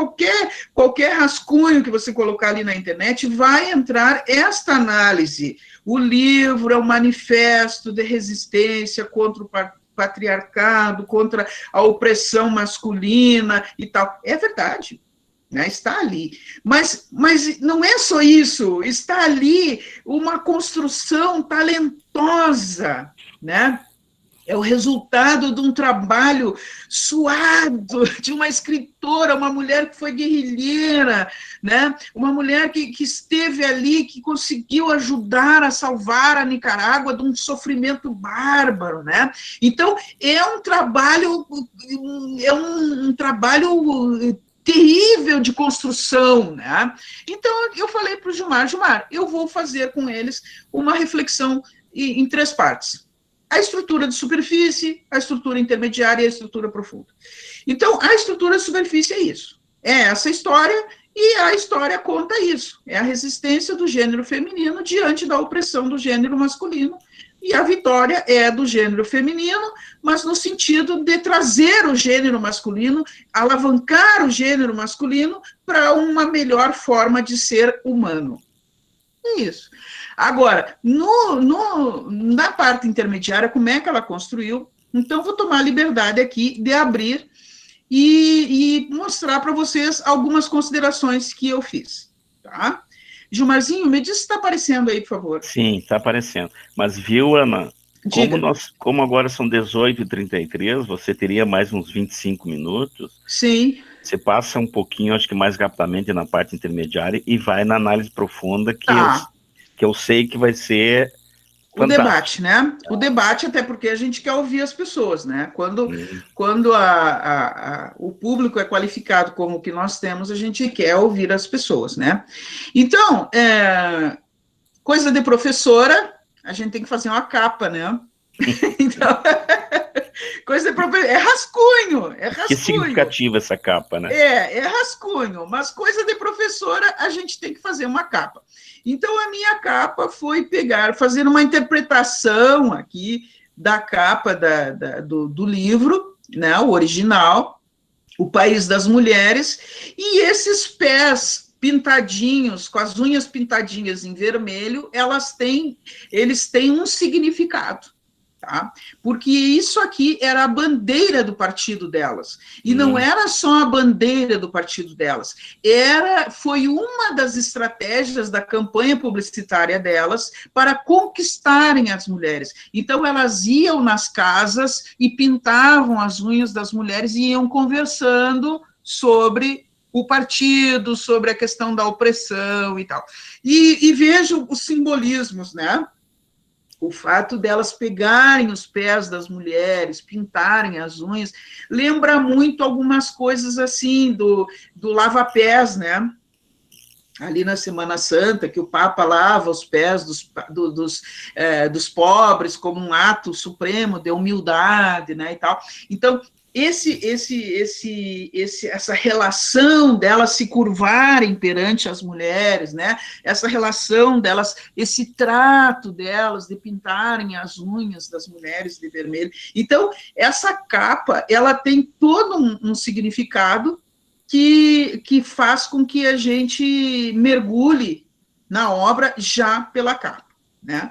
Speaker 3: qualquer rascunho que você colocar ali na internet, vai entrar esta análise. O livro é um manifesto de resistência contra o patriarcado, contra a opressão masculina e tal. É verdade. Né, está ali, mas não é só isso, está ali uma construção talentosa, né? É o resultado de um trabalho suado de uma escritora, uma mulher que foi guerrilheira, né? Uma mulher que esteve ali, que conseguiu ajudar a salvar a Nicarágua de um sofrimento bárbaro, né? Então, é um trabalho terrível de construção, né? Então, eu falei para o Gilmar, eu vou fazer com eles uma reflexão em 3 partes. A estrutura de superfície, a estrutura intermediária e a estrutura profunda. Então, a estrutura de superfície é isso. É essa história, e a história conta isso. É a resistência do gênero feminino diante da opressão do gênero masculino. e a vitória é do gênero feminino, mas no sentido de trazer o gênero masculino, alavancar o gênero masculino para uma melhor forma de ser humano. Isso. Agora, na parte intermediária, como é que ela construiu? Então, vou tomar a liberdade aqui de abrir e mostrar para vocês algumas considerações que eu fiz, tá? Gilmarzinho, me diz se está aparecendo aí, por favor.
Speaker 1: Sim, está aparecendo. Mas viu, Ana, como agora são 18h33, você teria mais uns 25 minutos.
Speaker 3: Sim.
Speaker 1: Você passa um pouquinho, acho que mais rapidamente na parte intermediária e vai na análise profunda que eu sei que vai ser
Speaker 3: o debate, né? O debate, até porque a gente quer ouvir as pessoas, né? Quando o público é qualificado como o que nós temos, a gente quer ouvir as pessoas, né? Então, coisa de professora, a gente tem que fazer uma capa, né? Então, coisa de professora, é rascunho.
Speaker 1: Que significativa essa capa, né?
Speaker 3: É rascunho, mas coisa de professora, a gente tem que fazer uma capa. Então, a minha capa foi fazer uma interpretação aqui da capa do livro, né, o original, O País das Mulheres, e esses pés pintadinhos, com as unhas pintadinhas em vermelho, eles têm um significado, tá? Porque isso aqui era a bandeira do partido delas, e não era só a bandeira do partido delas, foi uma das estratégias da campanha publicitária delas para conquistarem as mulheres. Então, elas iam nas casas e pintavam as unhas das mulheres e iam conversando sobre o partido, sobre a questão da opressão e tal. E vejo os simbolismos, né? O fato delas pegarem os pés das mulheres, pintarem as unhas, lembra muito algumas coisas assim, do lava-pés, né? Ali na Semana Santa, que o Papa lava os pés dos pobres como um ato supremo de humildade, né, e tal. Então, essa relação delas se curvarem perante as mulheres, né? Essa relação delas, esse trato delas de pintarem as unhas das mulheres de vermelho. Então, essa capa, ela tem todo um significado que faz com que a gente mergulhe na obra já pela capa, né?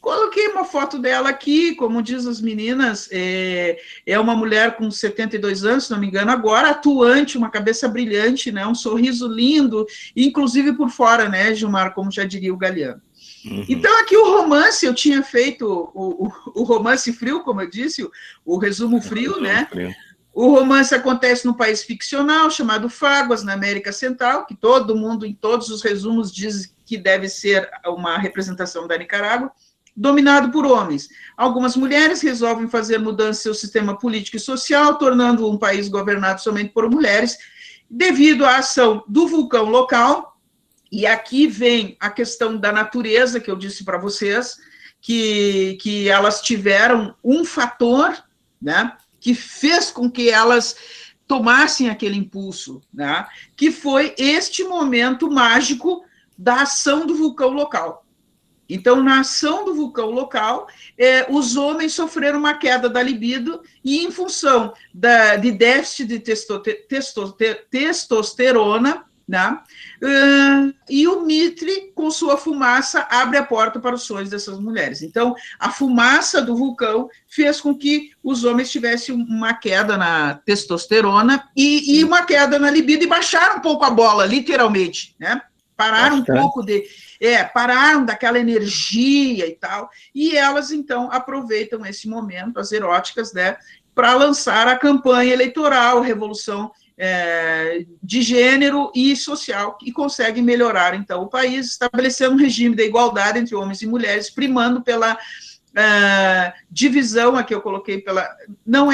Speaker 3: Coloquei uma foto dela aqui, como diz as meninas, é uma mulher com 72 anos, se não me engano, agora atuante, uma cabeça brilhante, né, um sorriso lindo, inclusive por fora, né, Gilmar, como já diria o Galeano. Uhum. Então, aqui o romance, eu tinha feito o romance frio, como eu disse, o resumo frio, né? O romance acontece num país ficcional, chamado Fáguas, na América Central, que todo mundo, em todos os resumos, diz que deve ser uma representação da Nicarágua, dominado por homens. Algumas mulheres resolvem fazer mudança em seu sistema político e social, tornando um país governado somente por mulheres, devido à ação do vulcão local, e aqui vem a questão da natureza, que eu disse para vocês, que elas tiveram um fator, né, que fez com que elas tomassem aquele impulso, né, que foi este momento mágico da ação do vulcão local. Então, na ação do vulcão local, os homens sofreram uma queda da libido e, em função de déficit de testosterona, né, e o Mitre, com sua fumaça, abre a porta para os sonhos dessas mulheres. Então, a fumaça do vulcão fez com que os homens tivessem uma queda na testosterona e uma queda na libido, e baixaram um pouco a bola, literalmente, né? Pararam um pouco pararam daquela energia e tal, e elas, então, aproveitam esse momento, as eróticas, né, para lançar a campanha eleitoral, a revolução de gênero e social, e conseguem melhorar, então, o país, estabelecendo um regime de igualdade entre homens e mulheres, primando pela divisão, aqui eu coloquei pela não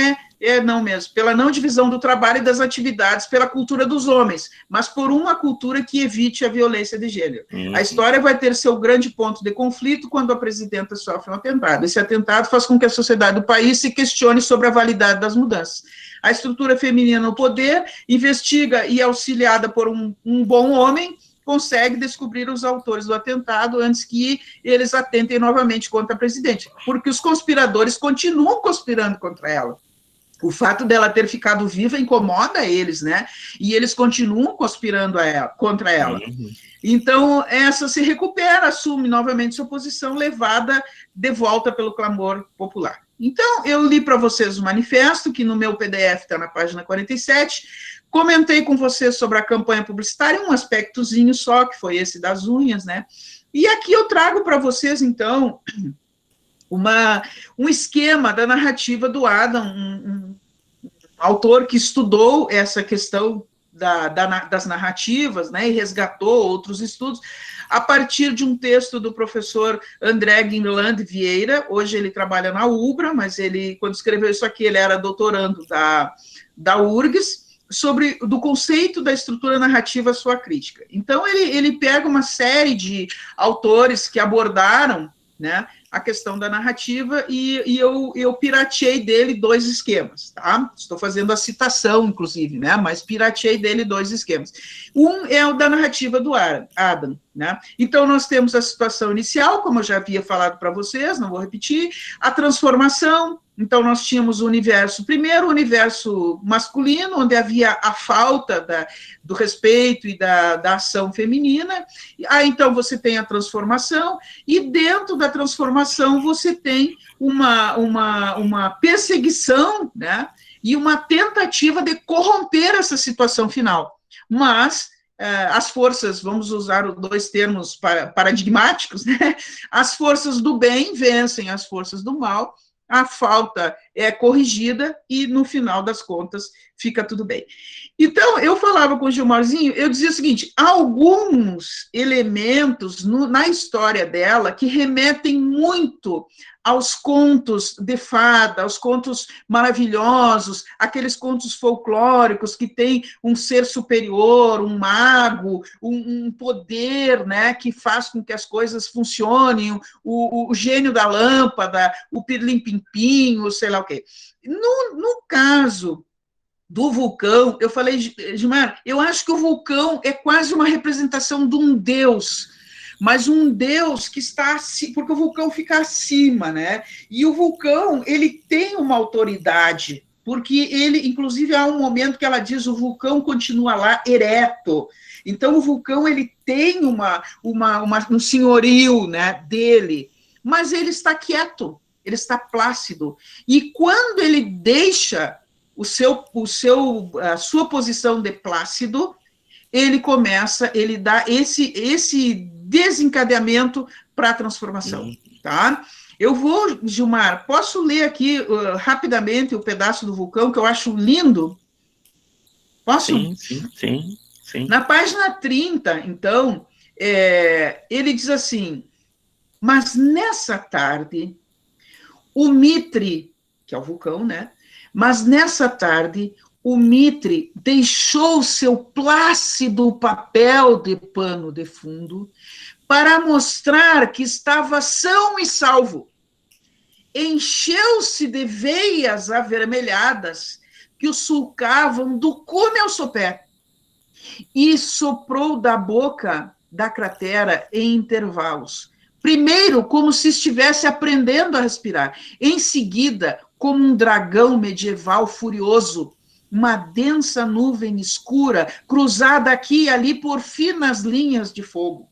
Speaker 3: divisão do trabalho e das atividades pela cultura dos homens, mas por uma cultura que evite a violência de gênero. A história vai ter seu grande ponto de conflito quando a presidenta sofre um atentado. Esse atentado faz com que a sociedade do país se questione sobre a validade das mudanças. A estrutura feminina no poder investiga e é auxiliada por um bom homem, consegue descobrir os autores do atentado antes que eles atentem novamente contra a presidente, porque os conspiradores continuam conspirando contra ela. O fato dela ter ficado viva incomoda eles, né? E eles continuam conspirando contra ela. Então, essa se recupera, assume novamente sua posição, levada de volta pelo clamor popular. Então, eu li para vocês o manifesto, que no meu PDF está na página 47, comentei com vocês sobre a campanha publicitária, um aspectozinho só, que foi esse das unhas, né? E aqui eu trago para vocês, então, um esquema da narrativa do Adam, um autor que estudou essa questão das narrativas, né, e resgatou outros estudos, a partir de um texto do professor André Guinland Vieira. Hoje ele trabalha na UBRA, mas ele, quando escreveu isso aqui, ele era doutorando da URGS, do conceito da estrutura narrativa, sua crítica. Então, ele pega uma série de autores que abordaram, né, a questão da narrativa, e eu pirateei dele 2 esquemas, tá? Estou fazendo a citação, inclusive, né? Mas pirateei dele 2 esquemas. Um é o da narrativa do Adam, né? Então, nós temos a situação inicial, como eu já havia falado para vocês, não vou repetir, a transformação. Então, nós tínhamos o universo, primeiro o universo masculino, onde havia a falta do respeito e da ação feminina. Aí, então, você tem a transformação, e dentro da transformação você tem uma perseguição, né, e uma tentativa de corromper essa situação final. Mas as forças, vamos usar 2 termos paradigmáticos, né, as forças do bem vencem as forças do mal, a falta é corrigida e, no final das contas, fica tudo bem. Então, eu falava com o Gilmarzinho, eu dizia o seguinte, há alguns elementos na história dela que remetem muito aos contos de fada, aos contos maravilhosos, aqueles contos folclóricos que tem um ser superior, um mago, um poder, né, que faz com que as coisas funcionem, o gênio da lâmpada, o pirlim-pim-pim, sei lá o quê. No caso do vulcão, eu falei, Gilmar, eu acho que o vulcão é quase uma representação de um deus, mas um deus que está, porque o vulcão fica acima, né? E o vulcão, ele tem uma autoridade, porque ele, inclusive, há um momento que ela diz, o vulcão continua lá ereto. Então, o vulcão, ele tem um senhorio, né, dele, mas ele está quieto, ele está plácido. E quando ele deixa a sua posição de plácido, ele dá esse desencadeamento para a transformação, tá? Eu vou, Gilmar, posso ler aqui rapidamente o pedaço do vulcão, que eu acho lindo? Posso?
Speaker 1: Sim.
Speaker 3: Na página 30, então, ele diz assim, mas nessa tarde, o Mitre, que é o vulcão, né? Mas nessa tarde, o Mitre deixou seu plácido papel de pano de fundo para mostrar que estava são e salvo. Encheu-se de veias avermelhadas que o sulcavam do cume ao sopé e soprou da boca da cratera em intervalos. Primeiro, como se estivesse aprendendo a respirar. Em seguida, como um dragão medieval furioso, uma densa nuvem escura, cruzada aqui e ali por finas linhas de fogo.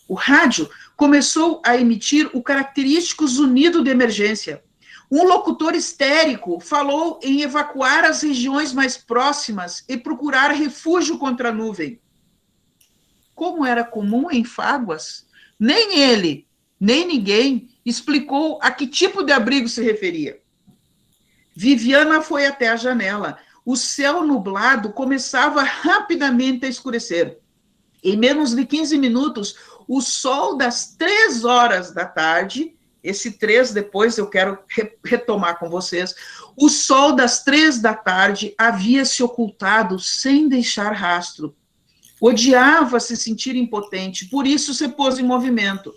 Speaker 3: O rádio começou a emitir o característico zunido de emergência. Um locutor histérico falou em evacuar as regiões mais próximas e procurar refúgio contra a nuvem. Como era comum em Fáguas, nem ele, nem ninguém explicou a que tipo de abrigo se referia. Viviana foi até a janela. O céu nublado começava rapidamente a escurecer. Em menos de 15 minutos, o sol das 3 horas da tarde, esse 3 depois eu quero retomar com vocês, o sol das 3 da tarde havia se ocultado sem deixar rastro. Odiava se sentir impotente, por isso se pôs em movimento.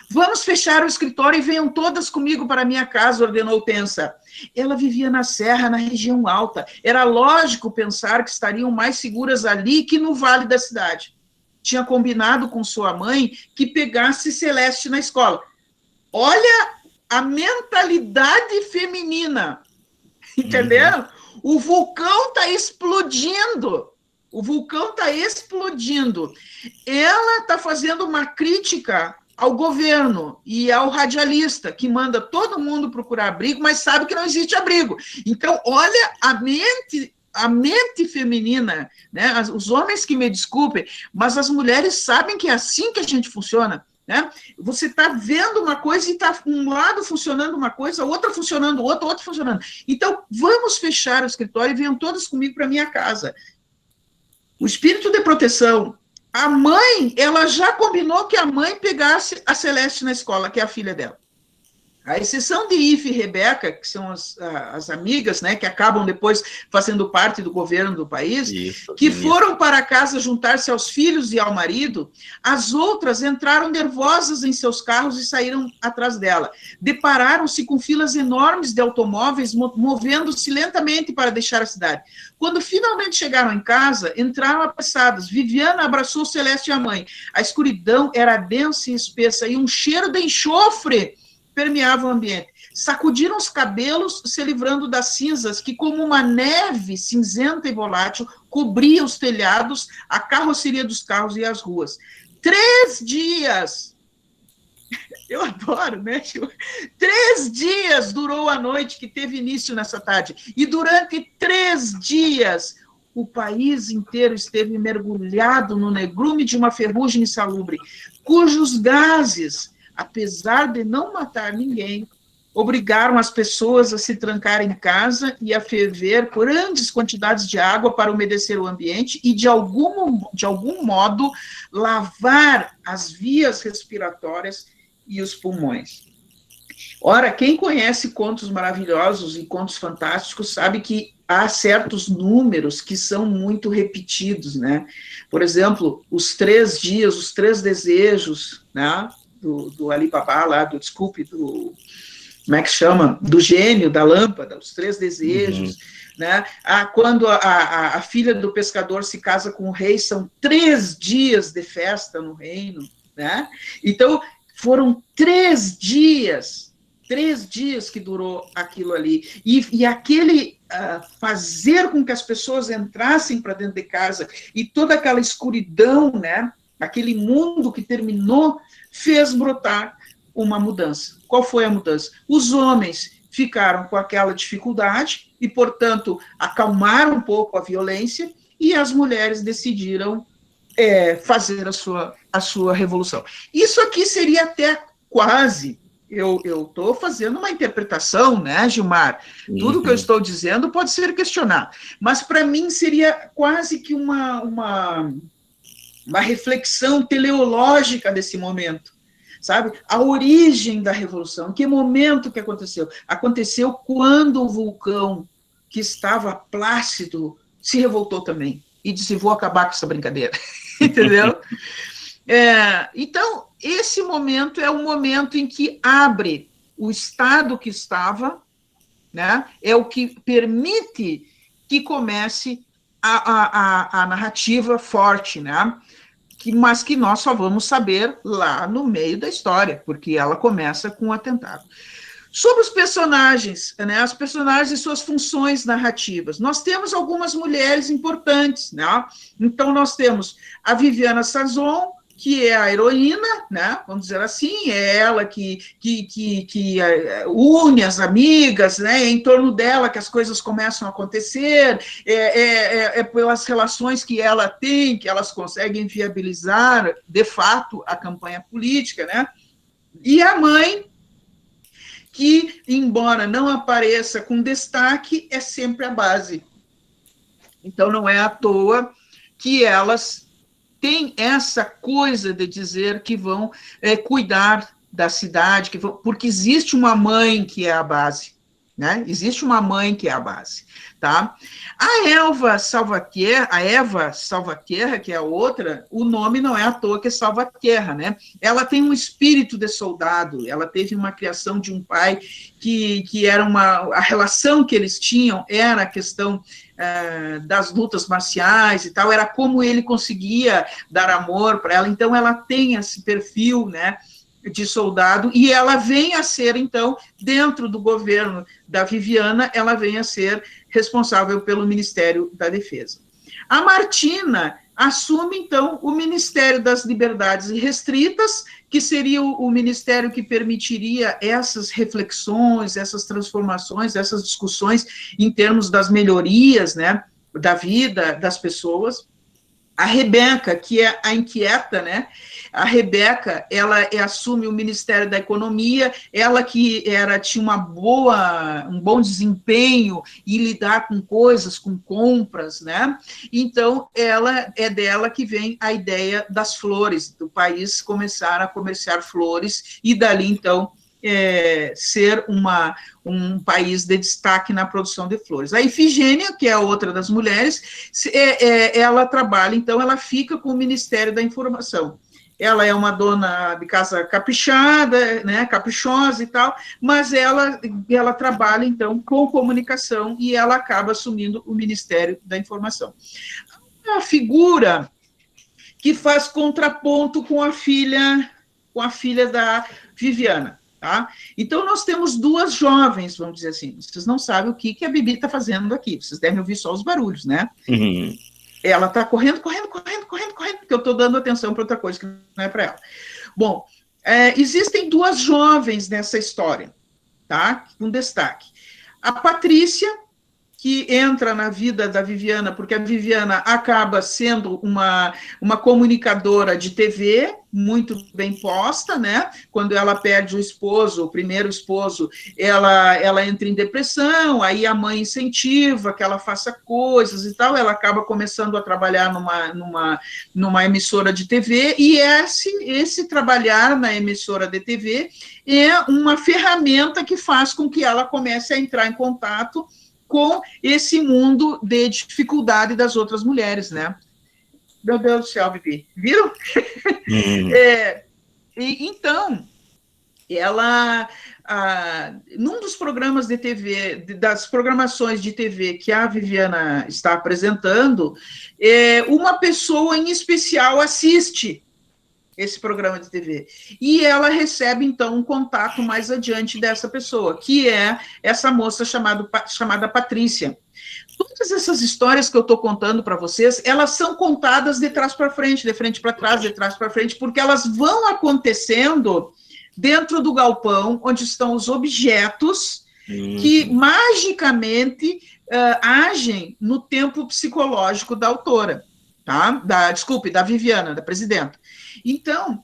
Speaker 3: Vamos fechar o escritório e venham todas comigo para minha casa, ordenou Pensa. Ela vivia na serra, na região alta. Era lógico pensar que estariam mais seguras ali que no vale da cidade. tinha combinado com sua mãe que pegasse Celeste na escola. Olha a mentalidade feminina, entenderam? O vulcão está explodindo. O vulcão está explodindo. Ela está fazendo uma crítica ao governo e ao radialista, que manda todo mundo procurar abrigo, mas sabe que não existe abrigo. Então, olha a mente feminina, né? Os homens que me desculpem, mas as mulheres sabem que é assim que a gente funciona. Né? Você está vendo uma coisa e está um lado funcionando uma coisa, outra funcionando outra funcionando. Então, vamos fechar o escritório e venham todos comigo para minha casa. O espírito de proteção, a mãe, ela já combinou que a mãe pegasse a Celeste na escola, que é a filha dela. A exceção de Ife e Rebeca, que são as amigas, né, que acabam depois fazendo parte do governo do país, que foram para casa juntar-se aos filhos e ao marido, as outras entraram nervosas em seus carros e saíram atrás dela. Depararam-se com filas enormes de automóveis movendo-se lentamente para deixar a cidade. Quando finalmente chegaram em casa, entraram apressadas. Viviana abraçou Celeste e a mãe. A escuridão era densa e espessa e um cheiro de enxofre permeava o ambiente. Sacudiram os cabelos, se livrando das cinzas que, como uma neve cinzenta e volátil, cobria os telhados, a carroceria dos carros e as ruas. 3 dias! Eu adoro, né? 3 dias durou a noite que teve início nessa tarde. E durante 3 dias, o país inteiro esteve mergulhado no negrume de uma ferrugem insalubre, cujos gases, apesar de não matar ninguém, obrigaram as pessoas a se trancar em casa e a ferver grandes quantidades de água para umedecer o ambiente e, de algum modo, lavar as vias respiratórias e os pulmões. Ora, quem conhece contos maravilhosos e contos fantásticos sabe que há certos números que são muito repetidos, né? Por exemplo, os 3 dias, os 3 desejos, né? Do Alibaba lá, como é que chama? Do gênio, da lâmpada, os 3 desejos, né? Quando a filha do pescador se casa com o rei, são 3 dias de festa no reino, né? Então, foram 3 dias que durou aquilo ali, e aquele fazer com que as pessoas entrassem para dentro de casa, e toda aquela escuridão, né? Aquele mundo que terminou, fez brotar uma mudança. Qual foi a mudança? Os homens ficaram com aquela dificuldade e, portanto, acalmaram um pouco a violência, e as mulheres decidiram fazer a sua revolução. Isso aqui seria até quase, eu estou fazendo uma interpretação, né, Gilmar? Tudo que eu estou dizendo pode ser questionado, mas para mim seria quase que uma reflexão teleológica desse momento, sabe? A origem da revolução, que momento que aconteceu? Aconteceu quando o vulcão, que estava plácido, se revoltou também, e disse, vou acabar com essa brincadeira, entendeu? Então, esse momento é o momento em que abre o estado que estava, né? É o que permite que comece a narrativa forte, né? Mas que nós só vamos saber lá no meio da história, porque ela começa com um atentado. Sobre os personagens, né, as personagens e suas funções narrativas, nós temos algumas mulheres importantes, né? Então, nós temos a Viviana Sazon, que é a heroína, né? Vamos dizer assim, é ela que une as amigas, né? É em torno dela que as coisas começam a acontecer, pelas relações que ela tem, que elas conseguem viabilizar, de fato, a campanha política, né? E a mãe, que, embora não apareça com destaque, é sempre a base. Então, não é à toa que elas têm essa coisa de dizer que vão cuidar da cidade, porque existe uma mãe que é a base, né? Existe uma mãe que é a base, tá? A Eva Salvatierra, que é a outra, o nome não é à toa que é Salvatierra, né? Ela tem um espírito de soldado, ela teve uma criação de um pai que era a relação que eles tinham era a questão das lutas marciais e tal, era como ele conseguia dar amor para ela, então ela tem esse perfil, né, de soldado, e ela vem a ser, então, dentro do governo da Viviana, ela vem a ser responsável pelo Ministério da Defesa. A Martina assume, então, o Ministério das Liberdades Restritas, que seria o ministério que permitiria essas reflexões, essas transformações, essas discussões em termos das melhorias, né, da vida das pessoas. A Rebeca, que é a inquieta, né? A Rebeca, ela assume o Ministério da Economia, ela que tinha um bom desempenho em lidar com coisas, com compras, né? Então, é dela que vem a ideia das flores, do país começar a comerciar flores, e dali, então, ser um país de destaque na produção de flores. A Ifigênia, que é a outra das mulheres, ela trabalha, então, ela fica com o Ministério da Informação. Ela é uma dona de casa caprichada, né, caprichosa e tal, mas ela trabalha, então, com comunicação e ela acaba assumindo o Ministério da Informação. Uma figura que faz contraponto com a filha da Viviana. Tá? Então, nós temos duas jovens, vamos dizer assim, vocês não sabem o que a Bibi está fazendo aqui, vocês devem ouvir só os barulhos, né?
Speaker 1: Uhum.
Speaker 3: Ela está correndo, porque eu estou dando atenção para outra coisa que não é para ela. Bom, existem duas jovens nessa história, tá? Com destaque. A Patrícia, que entra na vida da Viviana, porque a Viviana acaba sendo uma comunicadora de TV, muito bem posta, né? Quando ela perde o primeiro esposo, ela entra em depressão, aí a mãe incentiva que ela faça coisas e tal, ela acaba começando a trabalhar numa emissora de TV, e esse trabalhar na emissora de TV é uma ferramenta que faz com que ela comece a entrar em contato com esse mundo de dificuldade das outras mulheres, né? Meu Deus do céu, Bibi, viram? Então, ela, num dos programas de TV, das programações de TV que a Viviana está apresentando, uma pessoa em especial assiste esse programa de TV, e ela recebe, então, um contato mais adiante dessa pessoa, que é essa moça chamada Patrícia. Todas essas histórias que eu estou contando para vocês, elas são contadas de trás para frente, de frente para trás, de trás para frente, porque elas vão acontecendo dentro do galpão, onde estão os objetos que, magicamente, agem no tempo psicológico da autora, tá? Da Viviana, da presidenta. Então,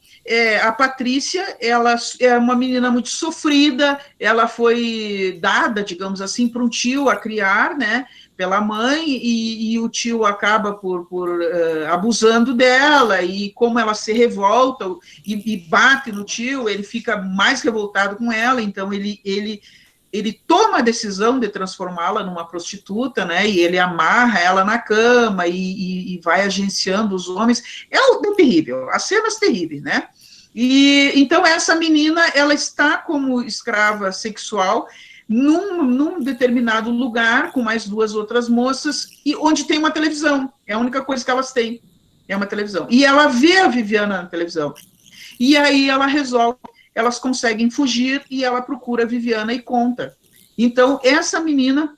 Speaker 3: a Patrícia, ela é uma menina muito sofrida, ela foi dada, digamos assim, para um tio a criar, né, pela mãe, e o tio acaba por abusando dela, e como ela se revolta e bate no tio, ele fica mais revoltado com ela, então ele toma a decisão de transformá-la numa prostituta, né, e ele amarra ela na cama e vai agenciando os homens. É terrível, as cenas terríveis, né? E então essa menina, ela está como escrava sexual num determinado lugar com mais duas outras moças, e onde tem uma televisão. É a única coisa que elas têm, é uma televisão. E ela vê a Viviana na televisão. E aí ela resolve, elas conseguem fugir, e ela procura a Viviana e conta. Então, essa menina,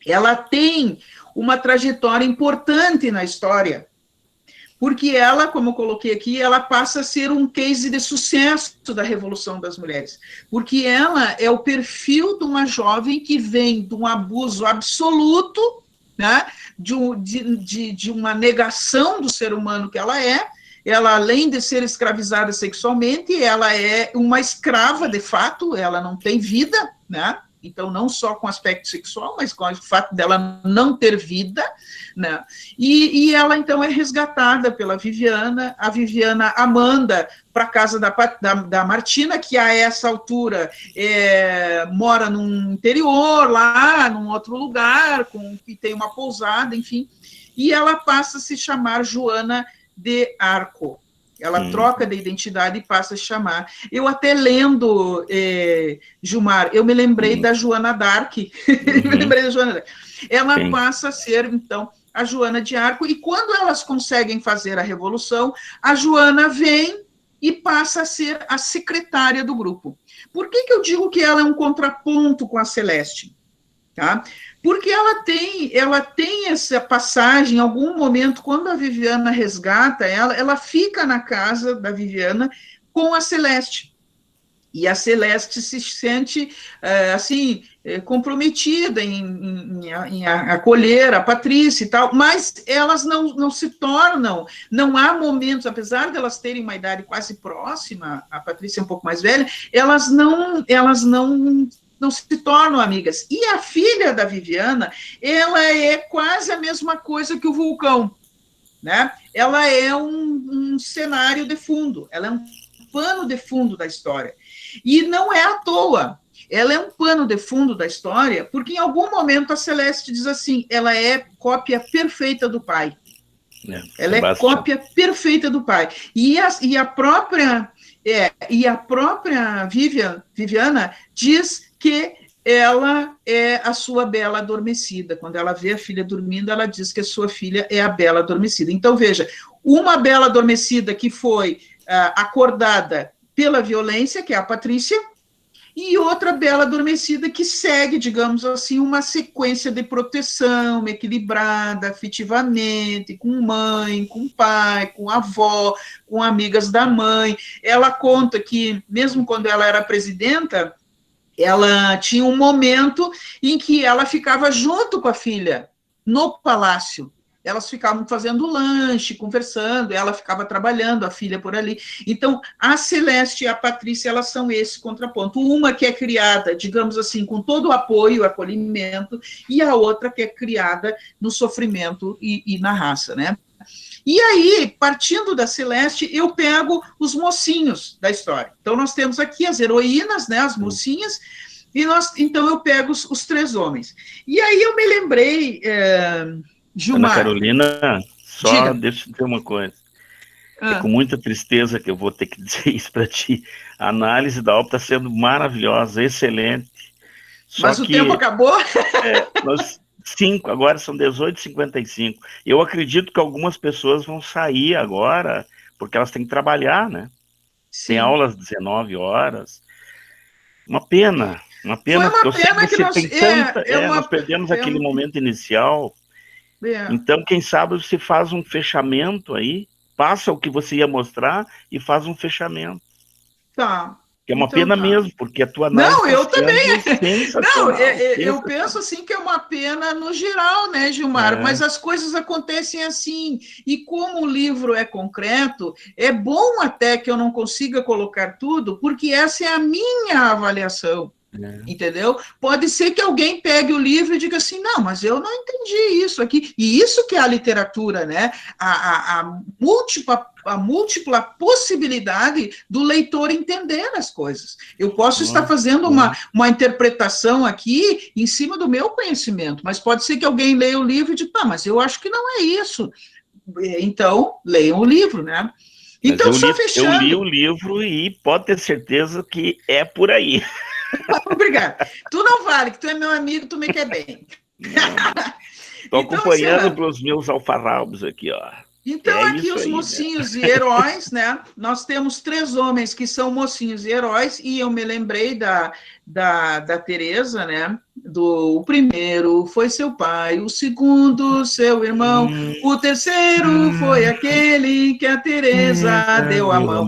Speaker 3: ela tem uma trajetória importante na história, porque ela, como eu coloquei aqui, ela passa a ser um case de sucesso da Revolução das Mulheres, porque ela é o perfil de uma jovem que vem de um abuso absoluto, né, de uma negação do ser humano que ela, além de ser escravizada sexualmente, ela é uma escrava, de fato, ela não tem vida, né? então não só com aspecto sexual, mas com o fato dela não ter vida, né? E ela, então, é resgatada pela Viviana, a Viviana a manda para a casa da Martina, que a essa altura mora num interior, lá, num outro lugar, que tem uma pousada, enfim, e ela passa a se chamar Joana de Arco. Ela troca de identidade e passa a se chamar. Eu até lendo, Gilmar, eu me lembrei da Joana d'Arc. Me lembrei da Joana d'Arc. Ela passa a ser, então, a Joana de Arco, e quando elas conseguem fazer a revolução, a Joana vem e passa a ser a secretária do grupo. Por que eu digo que ela é um contraponto com a Celeste? Tá? Porque ela tem essa passagem, em algum momento, quando a Viviana resgata ela fica na casa da Viviana com a Celeste. E a Celeste se sente, assim, comprometida em acolher a Patrícia e tal, mas elas não se tornam, não há momentos, apesar de elas terem uma idade quase próxima, a Patrícia é um pouco mais velha, elas não se tornam amigas. E a filha da Viviana, ela é quase a mesma coisa que o Vulcão, né? Ela é um cenário de fundo, ela é um pano de fundo da história. E não é à toa, ela é um pano de fundo da história, porque em algum momento a Celeste diz assim, ela é cópia perfeita do pai. Ela é cópia perfeita do pai. E a própria Viviana diz que ela é a sua bela adormecida. Quando ela vê a filha dormindo, ela diz que a sua filha é a bela adormecida. Então, veja, uma bela adormecida que foi acordada pela violência, que é a Patrícia, e outra bela adormecida que segue, digamos assim, uma sequência de proteção equilibrada, afetivamente, com mãe, com pai, com avó, com amigas da mãe. Ela conta que, mesmo quando ela era presidenta, ela tinha um momento em que ela ficava junto com a filha, no palácio. Elas ficavam fazendo lanche, conversando, ela ficava trabalhando, a filha por ali. Então, a Celeste e a Patrícia, elas são esse contraponto. Uma que é criada, digamos assim, com todo o apoio, o acolhimento, e a outra que é criada no sofrimento e na raça, né? E aí, partindo da Celeste, eu pego os mocinhos da história. Então, nós temos aqui as heroínas, né, as mocinhas, e então eu pego os três homens. E aí eu me lembrei... Gilmar.
Speaker 1: Ana Carolina, só
Speaker 3: Diga.
Speaker 1: deixa eu dizer uma coisa. É com muita tristeza que eu vou ter que dizer isso para ti. A análise da obra está sendo maravilhosa, excelente.
Speaker 3: Mas o tempo acabou?
Speaker 1: Agora são 18h55. Eu acredito que algumas pessoas vão sair agora, porque elas têm que trabalhar, né?
Speaker 3: Sim.
Speaker 1: Tem aulas às 19 horas. Uma pena, porque eu sei que você tem tanta... nós perdemos aquele momento inicial... Então, quem sabe você faz um fechamento aí, passa o que você ia mostrar e faz um fechamento.
Speaker 3: Tá.
Speaker 1: Que é uma pena mesmo, porque a tua análise...
Speaker 3: Não, eu também.
Speaker 1: Sensacional.
Speaker 3: Não, eu penso assim que é uma pena no geral, né, Gilmar? Mas as coisas acontecem assim. E como o livro é concreto, é bom até que eu não consiga colocar tudo, porque essa é a minha avaliação. Entendeu? Pode ser que alguém pegue o livro e diga assim, não, mas eu não entendi isso aqui. E isso que é a literatura, né? A múltipla possibilidade do leitor entender as coisas. Eu posso estar fazendo uma interpretação aqui em cima do meu conhecimento, mas pode ser que alguém leia o livro e diga, mas eu acho que não é isso. Então, leiam o livro, né? Então,
Speaker 1: eu li o livro e pode ter certeza que é por aí.
Speaker 3: Obrigada. Tu não vale, que tu é meu amigo, tu me quer bem.
Speaker 1: Estou acompanhando pelos meus alfarrabos aqui, ó.
Speaker 3: Então, aqui os mocinhos e heróis, né? Nós temos três homens que são mocinhos e heróis, e eu me lembrei da Teresa, né? O primeiro foi seu pai, o segundo, seu irmão, o terceiro foi aquele que a Teresa deu a mão.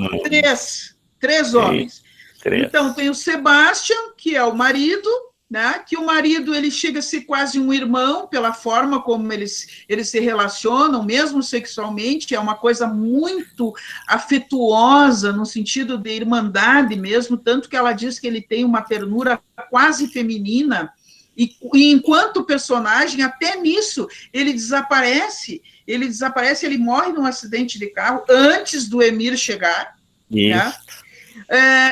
Speaker 3: Três homens. Então, tem o Sebastião, que é o marido, né, que o marido ele chega a ser quase um irmão pela forma como eles se relacionam, mesmo sexualmente, é uma coisa muito afetuosa, no sentido de irmandade mesmo, tanto que ela diz que ele tem uma ternura quase feminina, e enquanto personagem, até nisso, ele desaparece, ele morre num acidente de carro antes do Emir chegar, né?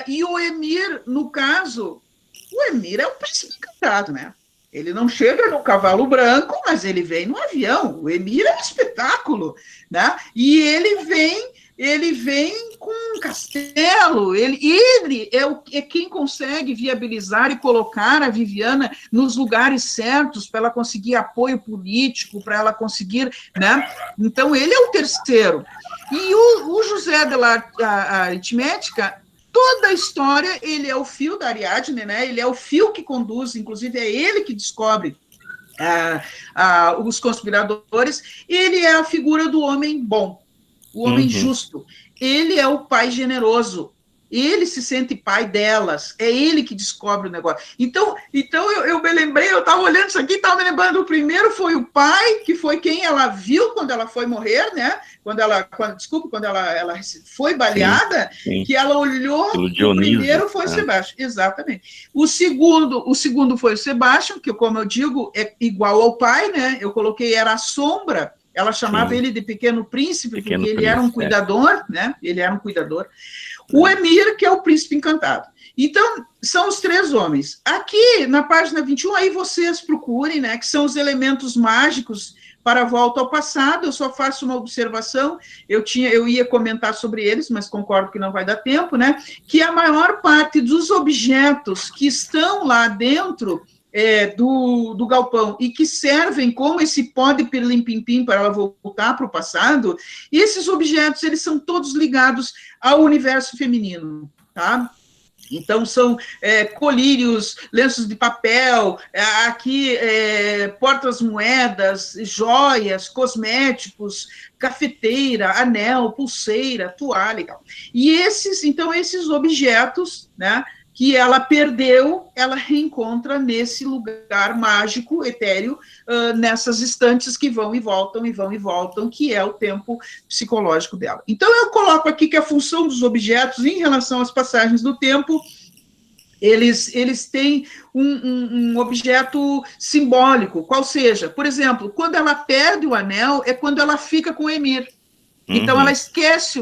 Speaker 3: E o Emir, no caso, o Emir é um príncipe encantado, né? Ele não chega no cavalo branco, mas ele vem no avião. O Emir é um espetáculo, né? E ele vem com um castelo. Ele é quem consegue viabilizar e colocar a Viviana nos lugares certos para ela conseguir apoio político, para ela conseguir, né? Então ele é o terceiro. E o José de la Aritmética, toda a história, ele é o fio da Ariadne, né? Ele é o fio que conduz, inclusive é ele que descobre os conspiradores. Ele é a figura do homem bom, o homem justo. Ele é o pai generoso. Ele se sente pai delas, é ele que descobre o negócio. Então eu me lembrei, eu estava olhando isso aqui, estava me lembrando, o primeiro foi o pai, que foi quem ela viu quando ela foi morrer, né? Quando ela foi baleada, que ela olhou, o primeiro foi o Sebastião, exatamente. O segundo foi o Sebastião, que, como eu digo, é igual ao pai, né? Eu coloquei, era a sombra. Ela chamava ele de Pequeno Príncipe, porque ele era um cuidador, né? Ele era um cuidador. O Emir, que é o príncipe encantado. Então, são os três homens. Aqui, na página 21, aí vocês procurem, né? Que são os elementos mágicos para a volta ao passado. Eu só faço uma observação. Eu ia comentar sobre eles, mas concordo que não vai dar tempo, né? Que a maior parte dos objetos que estão lá dentro do galpão e que servem como esse pó de pirlim-pim-pim para ela voltar para o passado, e esses objetos, eles são todos ligados ao universo feminino, tá? Então, são colírios, lenços de papel, aqui portas-moedas, joias, cosméticos, cafeteira, anel, pulseira, toalha e tal. E esses objetos, né, que ela perdeu, ela reencontra nesse lugar mágico, etéreo, nessas estantes que vão e voltam, que é o tempo psicológico dela. Então, eu coloco aqui que a função dos objetos em relação às passagens do tempo, eles têm um objeto simbólico, qual seja, por exemplo, quando ela perde o anel, é quando ela fica com o Emir. Então, ela esquece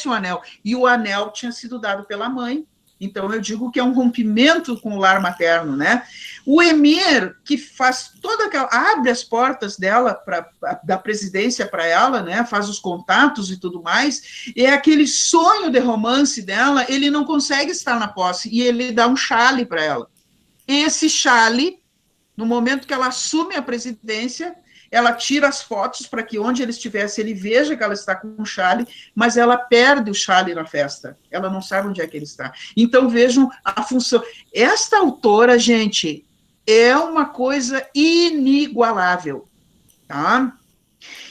Speaker 3: o anel, e o anel tinha sido dado pela mãe. Então, eu digo que é um rompimento com o lar materno, né? O Emir, que faz abre as portas dela, da presidência para ela, né? Faz os contatos e tudo mais, é aquele sonho de romance dela, ele não consegue estar na posse, e ele dá um chale para ela. Esse chale, no momento que ela assume a presidência, ela tira as fotos para que onde ele estivesse, ele veja que ela está com um chale, mas ela perde o chale na festa. Ela não sabe onde é que ele está. Então, vejam a função. Esta autora, gente, é uma coisa inigualável, tá?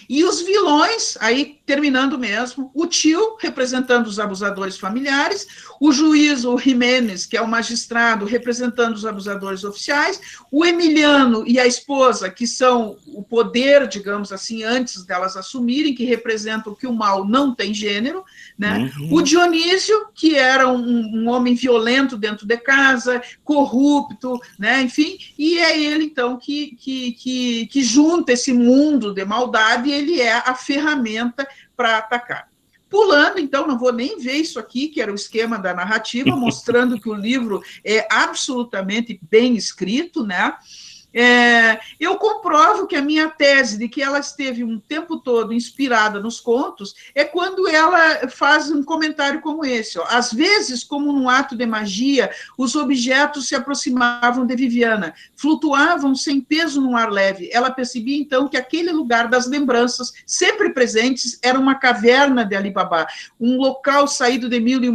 Speaker 3: E os vilões, aí terminando mesmo, o tio, representando os abusadores familiares, o juiz, o Jiménez, que é o magistrado, representando os abusadores oficiais, o Emiliano e a esposa, que são o poder, digamos assim, antes delas assumirem, que representam que o mal não tem gênero, né? O Dionísio, que era um homem violento dentro de casa, corrupto, né? Enfim, e é ele, então, que junta esse mundo de maldade, e ele é a ferramenta para atacar. Pulando, então, não vou nem ver isso aqui, que era o esquema da narrativa, mostrando que o livro é absolutamente bem escrito, né? Eu comprovo que a minha tese de que ela esteve um tempo todo inspirada nos contos é quando ela faz um comentário como esse. Ó. Às vezes, como num ato de magia, os objetos se aproximavam de Viviana, flutuavam sem peso no ar leve. Ela percebia, então, que aquele lugar das lembranças, sempre presentes, era uma caverna de Alibaba, um local saído de 1001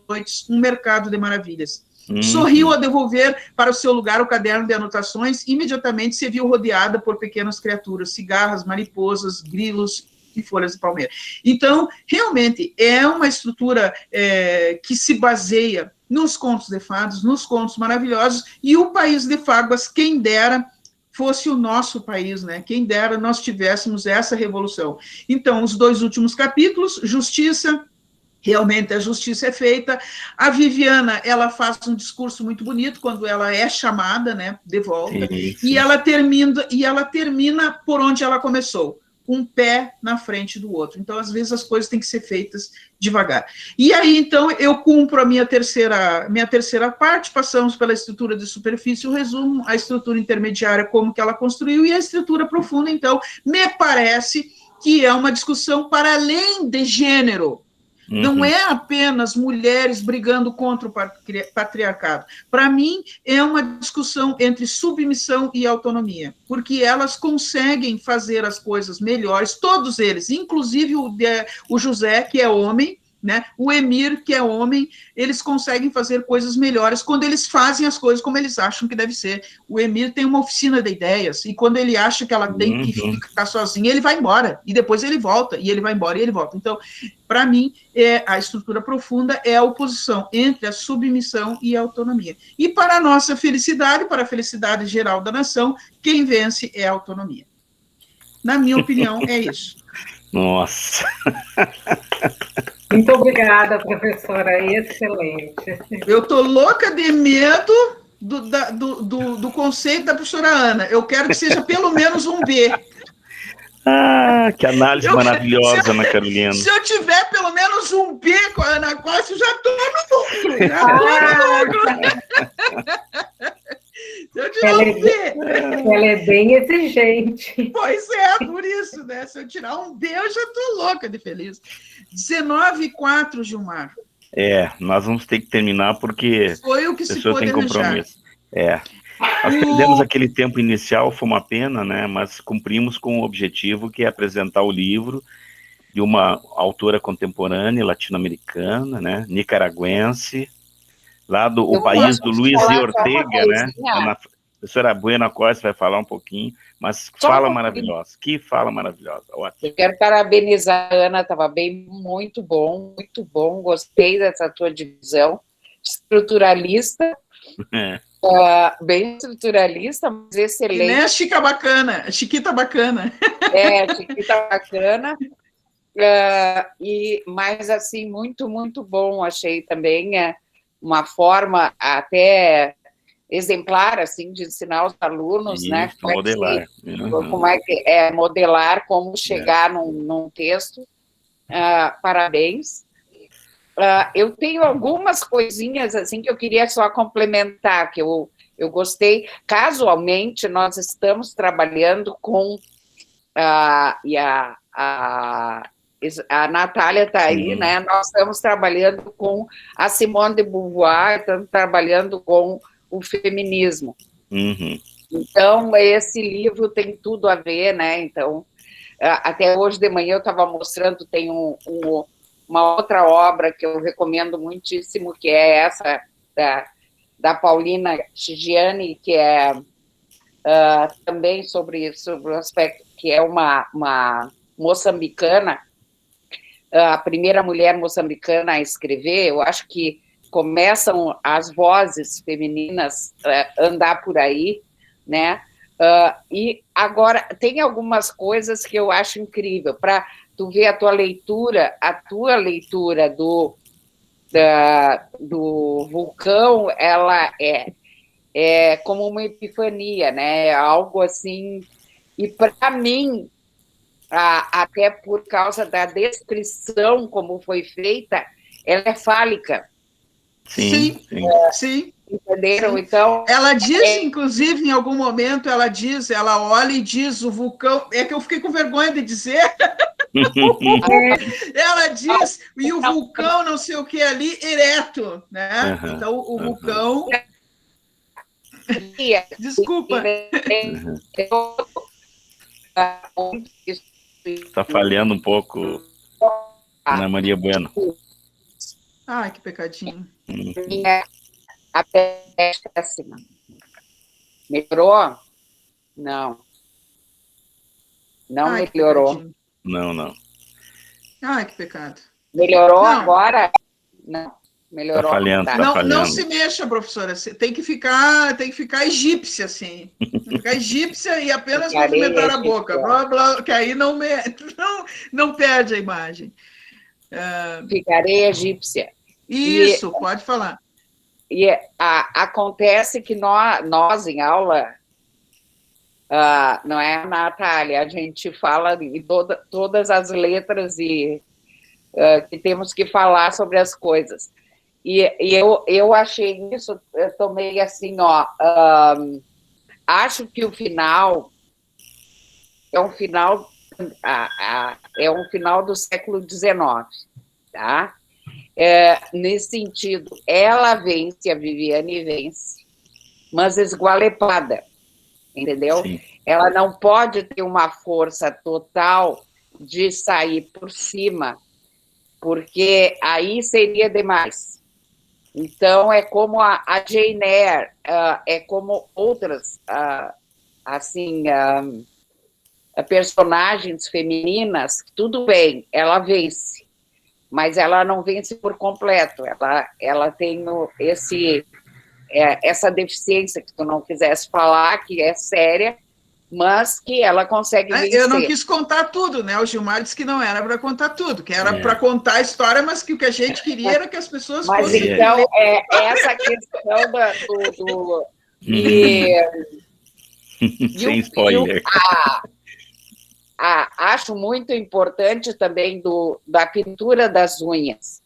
Speaker 3: Noites, um mercado de maravilhas. Sorriu a devolver para o seu lugar o caderno de anotações, imediatamente se viu rodeada por pequenas criaturas, cigarras, mariposas, grilos e folhas de palmeira. Então, realmente, é uma estrutura que se baseia nos contos de fadas, nos contos maravilhosos, e o País de Fábulas, quem dera fosse o nosso país, né? Quem dera nós tivéssemos essa revolução. Então, os 2 últimos capítulos, justiça, realmente a justiça é feita. A Viviana, ela faz um discurso muito bonito quando ela é chamada, né, de volta,
Speaker 1: Sim.
Speaker 3: e ela termina por onde ela começou, um pé na frente do outro. Então, às vezes, as coisas têm que ser feitas devagar. E aí, então, eu cumpro a minha terceira parte, passamos pela estrutura de superfície, o resumo, a estrutura intermediária, como que ela construiu, e a estrutura profunda, então, me parece que é uma discussão para além de gênero. Não é apenas mulheres brigando contra o patriarcado. Para mim, é uma discussão entre submissão e autonomia, porque elas conseguem fazer as coisas melhores, todos eles, inclusive o José, que é homem, né? O Emir, que é homem, eles conseguem fazer coisas melhores quando eles fazem as coisas como eles acham que deve ser. O Emir tem uma oficina de ideias, e quando ele acha que ela tem que ficar sozinha, ele vai embora, e depois ele volta, e ele vai embora, e ele volta. Então, para mim, a estrutura profunda é a oposição entre a submissão e a autonomia. E para a nossa felicidade, para a felicidade geral da nação, quem vence é a autonomia. Na minha opinião, é isso.
Speaker 1: Nossa!
Speaker 6: Muito obrigada, professora, excelente.
Speaker 3: Eu estou louca de medo do conceito da professora Ana. Eu quero que seja pelo menos um B.
Speaker 1: Ah, que análise maravilhosa, Ana Carolina.
Speaker 3: Se eu tiver pelo menos um B com a Ana Costa, eu já estou no lucro. Já estou no lucro. Se eu tirar um B.
Speaker 6: Ela é bem exigente.
Speaker 3: Pois é, por isso, né? Se eu tirar um B, eu já estou louca de feliz. 19:04, Gilmar.
Speaker 1: Nós vamos ter que terminar porque
Speaker 3: foi o que
Speaker 1: a
Speaker 3: se
Speaker 1: pessoa
Speaker 3: pôde
Speaker 1: tem compromisso. Nós perdemos aquele tempo inicial, foi uma pena, né? Mas cumprimos com o objetivo que é apresentar o livro de uma autora contemporânea latino-americana, né? Nicaragüense, lá do país do Luiz E. Ortega, né? A professora Buena Costa vai falar um pouquinho, mas fala maravilhosa, que fala maravilhosa, ótimo.
Speaker 7: Eu quero parabenizar a Ana, estava bem, muito bom, gostei dessa tua divisão, estruturalista, bem estruturalista, mas excelente.
Speaker 3: E nem a Chiquita bacana.
Speaker 7: Chiquita bacana, mas assim, muito, muito bom, achei também uma forma até exemplar, assim, de ensinar os alunos,
Speaker 1: isso,
Speaker 7: né?
Speaker 1: Modelar.
Speaker 7: Como é que é modelar, como chegar num texto. Parabéns. Eu tenho algumas coisinhas, assim, que eu queria só complementar, que eu gostei. Casualmente, nós estamos trabalhando com... A Natália está aí, né? Nós estamos trabalhando com a Simone de Beauvoir, estamos trabalhando com o feminismo. Então, esse livro tem tudo a ver, né? Então, até hoje de manhã eu estava mostrando, tem uma outra obra que eu recomendo muitíssimo, que é essa da Paulina Chigiani, que é também sobre o aspecto que é uma moçambicana, a primeira mulher moçambicana a escrever. Eu acho que começam as vozes femininas a andar por aí, né? E agora, tem algumas coisas que eu acho incrível, para tu ver a tua leitura do Vulcão, ela é como uma epifania, né? É algo assim, e para mim, até por causa da descrição como foi feita, ela é fálica.
Speaker 3: Sim.
Speaker 7: Entenderam? Então,
Speaker 3: ela diz, inclusive, em algum momento, ela olha e diz, o vulcão... É que eu fiquei com vergonha de dizer. Ela diz, e o vulcão, não sei o que ali, ereto, né? Então, o vulcão... Desculpa.
Speaker 1: Está falhando um pouco, Ana Maria Bueno.
Speaker 3: Ai, que pecadinho.
Speaker 7: A péssima. Melhorou? Não. Não melhorou.
Speaker 1: Não.
Speaker 3: Ai, que pecado.
Speaker 7: Melhorou agora? Não. Melhorou.
Speaker 1: Tá falhando,
Speaker 7: Tá.
Speaker 1: tá
Speaker 3: Não,
Speaker 1: falhando.
Speaker 3: não se mexa, professora. Você tem que ficar egípcia, assim. Tem que ficar egípcia e apenas
Speaker 7: Ficarei
Speaker 3: movimentar a
Speaker 7: egípcia.
Speaker 3: boca. Blá, blá, que aí não perde a imagem.
Speaker 7: Ficarei egípsia.
Speaker 3: Isso, pode falar.
Speaker 7: E acontece que nós em aula, não é, Natália? A gente fala em todas as letras e que temos que falar sobre as coisas. E eu achei isso, eu tomei assim, acho que o final é um final do século XIX, tá? Nesse sentido, ela vence, a Viviane vence, mas esgualepada, entendeu?
Speaker 1: Sim.
Speaker 7: Ela não pode ter uma força total de sair por cima, porque aí seria demais. Então, é como a Jane Eyre, é como outras, assim, personagens femininas, tudo bem, ela vence, mas ela não vence por completo, ela tem essa deficiência que tu não quisesse falar, que é séria, mas que ela consegue vencer.
Speaker 3: Eu não quis contar tudo, né? O Gilmar disse que não era para contar tudo, que era para contar a história, mas que o que a gente queria era que as pessoas
Speaker 7: mas
Speaker 3: fossem...
Speaker 7: então, essa questão
Speaker 1: Sem spoiler.
Speaker 7: Acho muito importante também da pintura das unhas.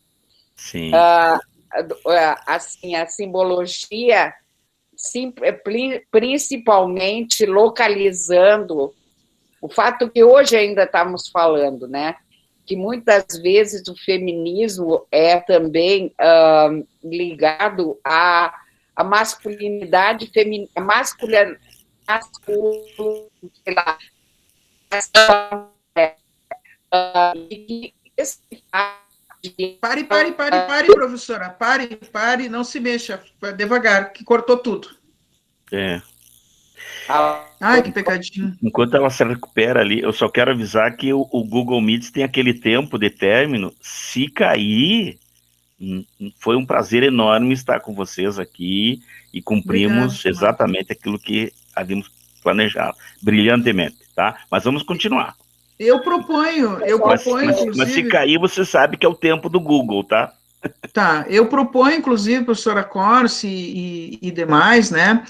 Speaker 1: Sim.
Speaker 7: Assim, a simbologia, principalmente localizando o fato que hoje ainda estamos falando, né? Que muitas vezes o feminismo é também ligado à masculinidade feminina,
Speaker 3: Pare, professora. Pare, não se mexa. Devagar, que cortou tudo. Ai, que pecadinho.
Speaker 1: Enquanto ela se recupera ali, eu só quero avisar que o Google Meets tem aquele tempo de término. Se cair, foi um prazer enorme estar com vocês aqui e cumprimos exatamente aquilo que havíamos planejado, brilhantemente, tá? Mas vamos continuar.
Speaker 3: Eu proponho, inclusive...
Speaker 1: Mas se cair, você sabe que é o tempo do Google, tá?
Speaker 3: Tá, eu proponho, inclusive, professora Corsi e demais, né?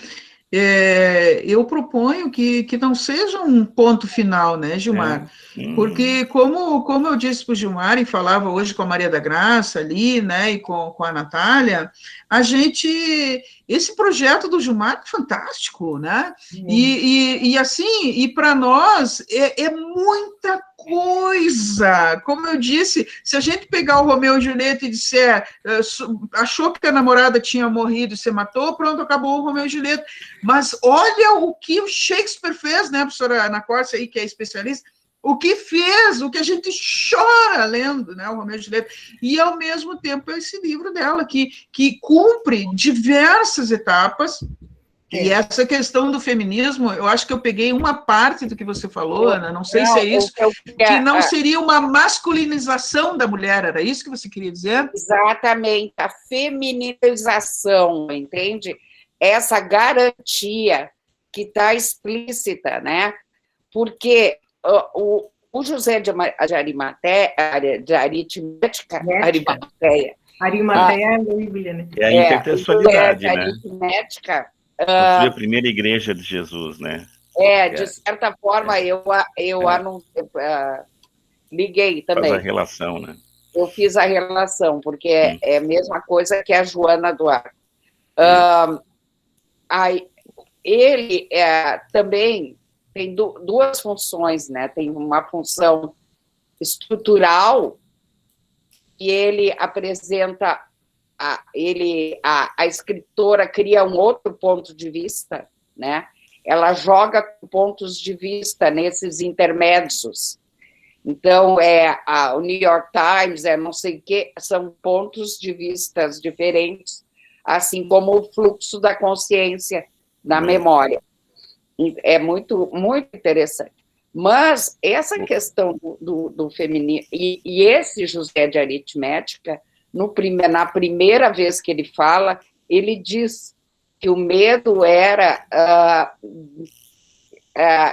Speaker 3: Eu proponho que não seja um ponto final, né, Gilmar? Porque, como eu disse para o Gilmar, e falava hoje com a Maria da Graça ali, né, e com a Natália, esse projeto do Gilmar é fantástico, né? E para nós, é muita coisa. Como eu disse, se a gente pegar o Romeu e Julieta e disser, achou que a namorada tinha morrido e se matou, pronto, acabou o Romeu e Julieta. Mas olha o que o Shakespeare fez, né, professora Ana Corsi aí, que é especialista, o que fez, o que a gente chora lendo, né, o Romeu e Julieta, e ao mesmo tempo esse livro dela, que cumpre diversas etapas. E essa questão do feminismo, eu acho que eu peguei uma parte do que você falou, Ana, não sei se é isso, que não seria uma masculinização da mulher, era isso que você queria dizer?
Speaker 7: Exatamente, a feminização, entende? Essa garantia que está explícita, né? Porque o José de Arimateia,
Speaker 6: Arimateia é a Bíblia, né?
Speaker 1: É a intertextualidade, né?
Speaker 7: Aritmética.
Speaker 1: Foi a primeira igreja de Jesus, né?
Speaker 7: De certa forma, eu liguei também.
Speaker 1: Faz a relação, né?
Speaker 7: Eu fiz a relação, porque é a mesma coisa que a Joana Duarte. Ele também tem duas funções, né? Tem uma função estrutural, e ele apresenta, a escritora cria um outro ponto de vista, né? Ela joga pontos de vista nesses intermédios. Então, o New York Times, não sei o quê, são pontos de vista diferentes, assim como o fluxo da consciência na memória. É muito, muito interessante. Mas essa questão do feminismo, e esse José de Aritmética na primeira vez que ele fala, ele diz que o medo era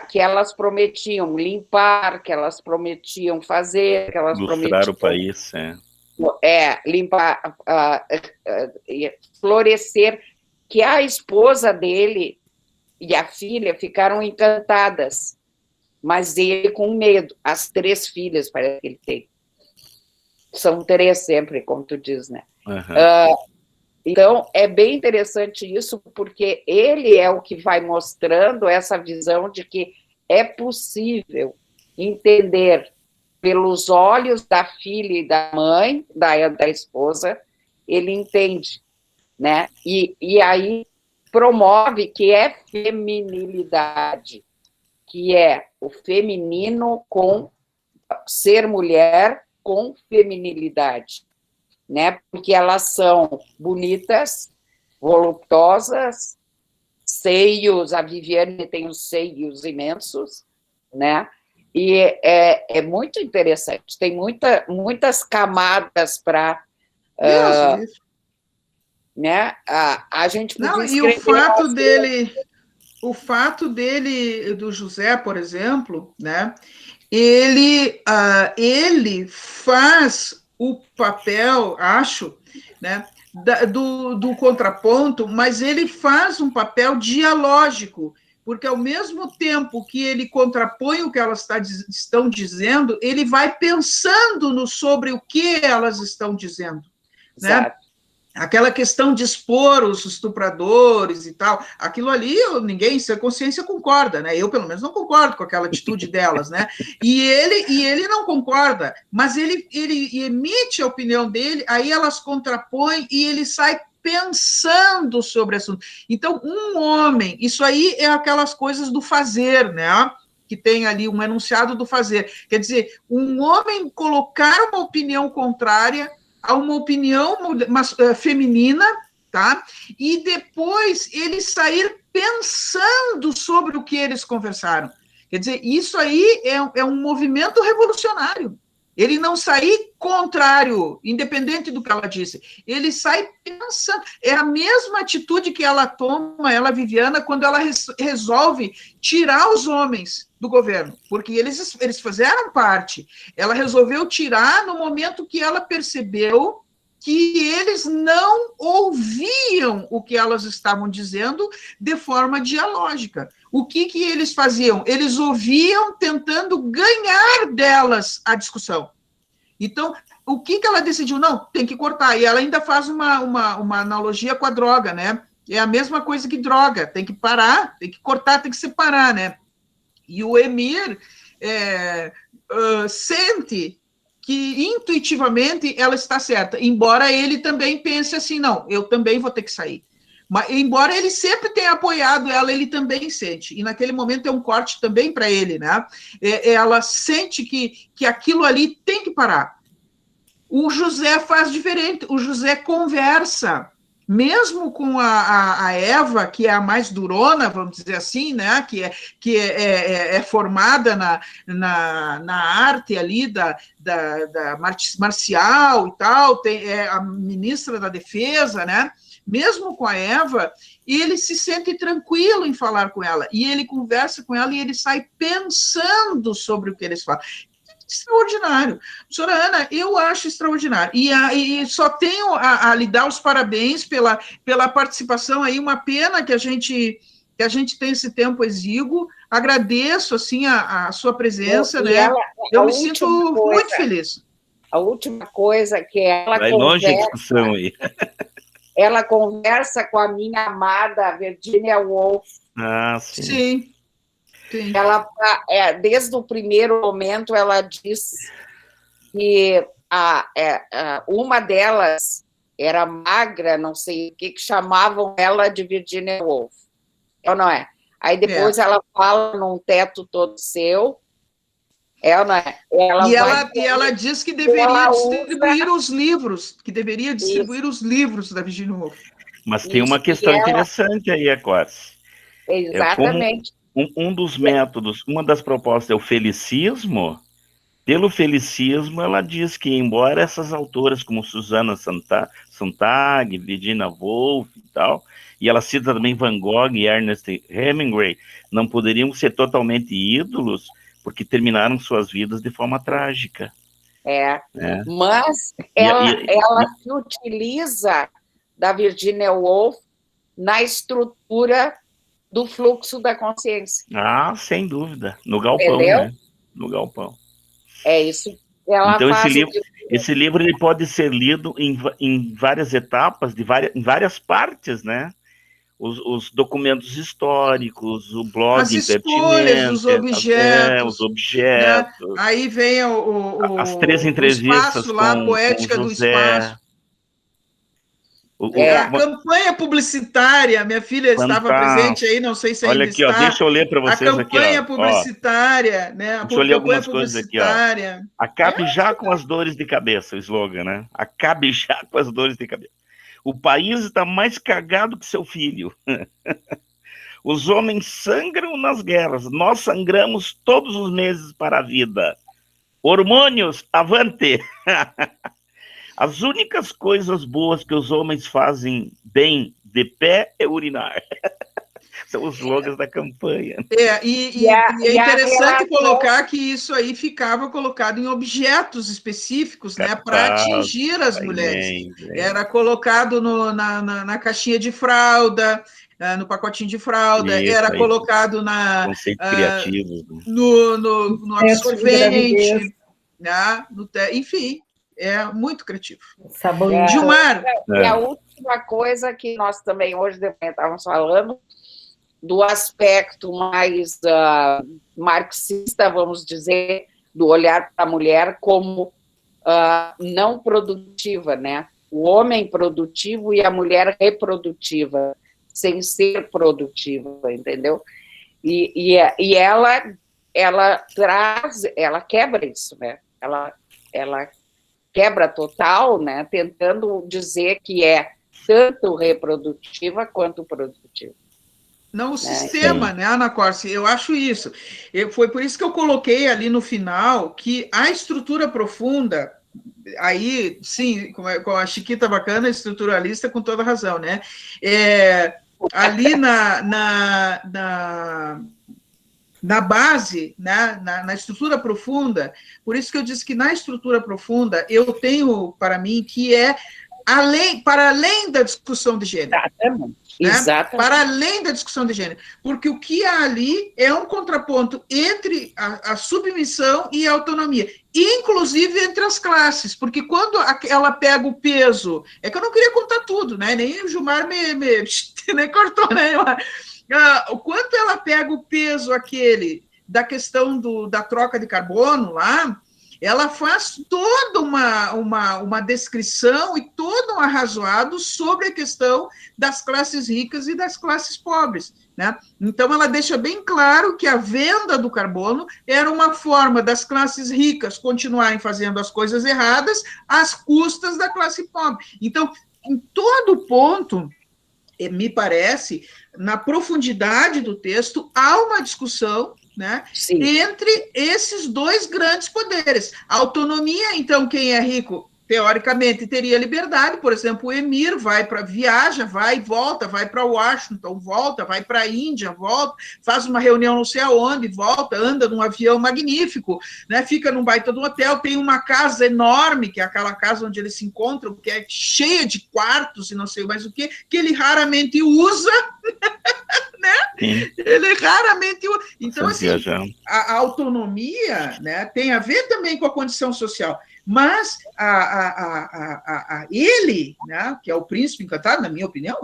Speaker 7: que elas prometiam limpar, que elas prometiam fazer, que elas
Speaker 1: ilustrar
Speaker 7: prometiam...
Speaker 1: o país,
Speaker 7: limpar, florescer, que a esposa dele e a filha ficaram encantadas, mas ele com medo. As 3 filhas, parece que ele tem. São 3 sempre, como tu diz, né?
Speaker 1: Uhum.
Speaker 7: Então, é bem interessante isso, porque ele é o que vai mostrando essa visão de que é possível entender pelos olhos da filha e da mãe, da esposa, ele entende, né? E aí promove que é feminilidade, que é o feminino com ser mulher com feminilidade, né? Porque elas são bonitas, voluptuosas, seios, a Viviane tem os seios imensos, né? E é muito interessante, tem muitas camadas para... né? A gente podia escrever...
Speaker 3: o fato dele, do José, por exemplo, né? Ele faz o papel, acho, né, do contraponto, mas ele faz um papel dialógico, porque ao mesmo tempo que ele contrapõe o que elas estão dizendo, ele vai pensando sobre o que elas estão dizendo, né? Aquela questão de expor os estupradores e tal, aquilo ali, ninguém, sem consciência, concorda, né? Eu, pelo menos, não concordo com aquela atitude delas, né? E ele não concorda, mas ele emite a opinião dele, aí elas contrapõem e ele sai pensando sobre o assunto. Então, um homem, isso aí é aquelas coisas do fazer, né? Que tem ali um enunciado do fazer. Quer dizer, um homem colocar uma opinião contrária a uma opinião feminina, tá? E depois ele sair pensando sobre o que eles conversaram. Quer dizer, isso aí é um movimento revolucionário. Ele não sair contrário, independente do que ela disse. Ele sai pensando. É a mesma atitude que ela toma, ela, Viviana, quando ela resolve tirar os homens do governo, porque eles fizeram parte. Ela resolveu tirar no momento que ela percebeu que eles não ouviam o que elas estavam dizendo de forma dialógica. O que eles faziam? Eles ouviam tentando ganhar delas a discussão. Então, o que ela decidiu? Não, tem que cortar. E ela ainda faz uma analogia com a droga, né? É a mesma coisa que droga, tem que parar, tem que cortar, tem que separar, né? E o Emir sente que intuitivamente ela está certa, embora ele também pense assim, não, eu também vou ter que sair. Mas, embora ele sempre tenha apoiado ela, ele também sente, e naquele momento é um corte também para ele, né? Ela sente que aquilo ali tem que parar. O José faz diferente, o José conversa, mesmo com a Eva, que é a mais durona, vamos dizer assim, né? que é formada na arte ali da marcial e tal, é a ministra da Defesa, né? Mesmo com a Eva, ele se sente tranquilo em falar com ela, e ele conversa com ela e ele sai pensando sobre o que eles falam. Extraordinário. Senhora Ana, eu acho extraordinário. E só tenho a lhe dar os parabéns pela participação aí, uma pena que a gente tem esse tempo exíguo. Agradeço, assim, a sua presença, né? Eu me sinto muito feliz.
Speaker 7: A última coisa que ela
Speaker 1: vai longe a discussão aí.
Speaker 7: Ela conversa com a minha amada Virginia Woolf.
Speaker 1: Ah, sim.
Speaker 3: Sim. Sim.
Speaker 7: Ela, desde o primeiro momento, ela diz que uma delas era magra, não sei o que chamavam ela de Virginia Woolf. Ou não é? Aí depois ela fala num teto todo seu. Não é?
Speaker 3: E ela diz que deveria distribuir os livros, os livros da Virginia Woolf.
Speaker 1: Mas tem uma questão interessante aí, Ecos.
Speaker 7: Exatamente.
Speaker 1: Um dos métodos, uma das propostas é o felicismo, Pelo felicismo, ela diz que, embora essas autoras como Susana Sontag, Virginia Woolf e tal, e ela cita também Van Gogh e Ernest Hemingway, não poderiam ser totalmente ídolos, porque terminaram suas vidas de forma trágica.
Speaker 7: Mas ela se utiliza da Virginia Woolf na estrutura do fluxo da consciência.
Speaker 1: Ah, sem dúvida. No galpão,
Speaker 7: entendeu?
Speaker 1: Né? No galpão.
Speaker 7: É isso. Ela
Speaker 1: então,
Speaker 7: faz
Speaker 1: esse livro ele pode ser lido em várias etapas, em várias partes, né? Os documentos históricos, o blog
Speaker 3: as escolhas dos objetos.
Speaker 1: Os objetos.
Speaker 3: Né? Aí vem
Speaker 1: as 3 entrevistas
Speaker 3: lá, a poética do espaço. A campanha publicitária, minha filha estava presente aí, não sei se ainda está.
Speaker 1: Olha aqui, deixa eu ler para vocês aqui. A
Speaker 3: campanha publicitária, né?
Speaker 1: Deixa eu ler algumas coisas aqui, ó. Acabe já com as dores de cabeça, o slogan, né? Acabe já com as dores de cabeça. O país está mais cagado que seu filho. Os homens sangram nas guerras. Nós sangramos todos os meses para a vida. Hormônios, avante! As únicas coisas boas que os homens fazem bem de pé é urinar. São os slogans da campanha.
Speaker 3: E é interessante colocar que isso aí ficava colocado em objetos específicos, né, para atingir as mulheres. Era colocado na caixinha de fralda, no pacotinho de fralda, era colocado
Speaker 1: conceitos criativos,
Speaker 3: no absorvente, né, enfim. É muito criativo. Gilmar.
Speaker 7: E a última coisa que nós também hoje de manhã estávamos falando, do aspecto mais marxista, vamos dizer, do olhar para a mulher como não produtiva, né? O homem produtivo e a mulher reprodutiva, sem ser produtiva, entendeu? E ela quebra isso, né? Ela quebra total, né? Tentando dizer que é tanto reprodutiva quanto produtiva.
Speaker 3: Não, o sistema, né, Ana Corsi? Eu acho isso. Foi por isso que eu coloquei ali no final que a estrutura profunda, aí, sim, com a Chiquita bacana, estruturalista, com toda razão, né? Ali na base, né, na estrutura profunda, por isso que eu disse que na estrutura profunda eu tenho para mim que é para além da discussão de gênero.
Speaker 7: Exatamente.
Speaker 3: Né? Para além da discussão de gênero. Porque o que há ali é um contraponto entre a submissão e a autonomia, inclusive entre as classes, porque quando ela pega o peso, é que eu não queria contar tudo, né? Nem o Gilmar me cortou, né? O quanto ela pega o peso aquele da questão da troca de carbono lá, ela faz toda uma descrição e todo um arrazoado sobre a questão das classes ricas e das classes pobres, né? Então, ela deixa bem claro que a venda do carbono era uma forma das classes ricas continuarem fazendo as coisas erradas às custas da classe pobre. Então, em todo ponto, me parece, na profundidade do texto, há uma discussão, né, entre esses dois grandes poderes. A autonomia, então, quem é rico, teoricamente, teria liberdade. Por exemplo, o Emir viaja, vai e volta, vai para Washington, volta, vai para a Índia, volta, faz uma reunião não sei aonde, volta, anda num avião magnífico, né, fica num baita de um hotel, tem uma casa enorme, que é aquela casa onde eles se encontram, que é cheia de quartos e não sei mais o que ele raramente usa, né?
Speaker 1: Sim.
Speaker 3: Ele raramente usa. Então, assim, a autonomia, né, tem a ver também com a condição social. Mas ele, né, que é o príncipe encantado, na minha opinião,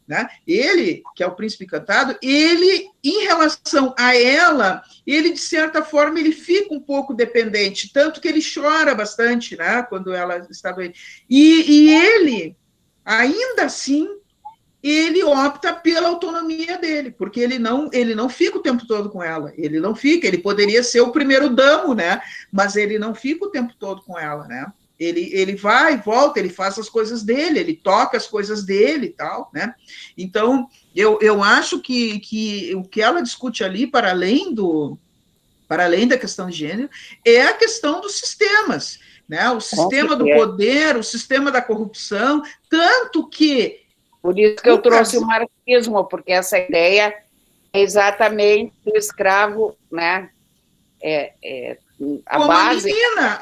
Speaker 3: né, ele, que é o príncipe encantado, ele, em relação a ela, ele, de certa forma, ele fica um pouco dependente, tanto que ele chora bastante, né, quando ela está doente. E ele, ainda assim, ele opta pela autonomia dele, porque ele não fica o tempo todo com ela, ele poderia ser o primeiro damo, né, mas ele não fica o tempo todo com ela, né, ele vai e volta, ele faz as coisas dele, ele toca as coisas dele e tal, né, então, eu acho que o que ela discute ali, para além para além da questão de gênero, é a questão dos sistemas, né? O sistema do poder, o sistema da corrupção, tanto que...
Speaker 7: Por isso que eu trouxe o marxismo, porque essa ideia é exatamente o escravo, né? A
Speaker 3: como
Speaker 7: base...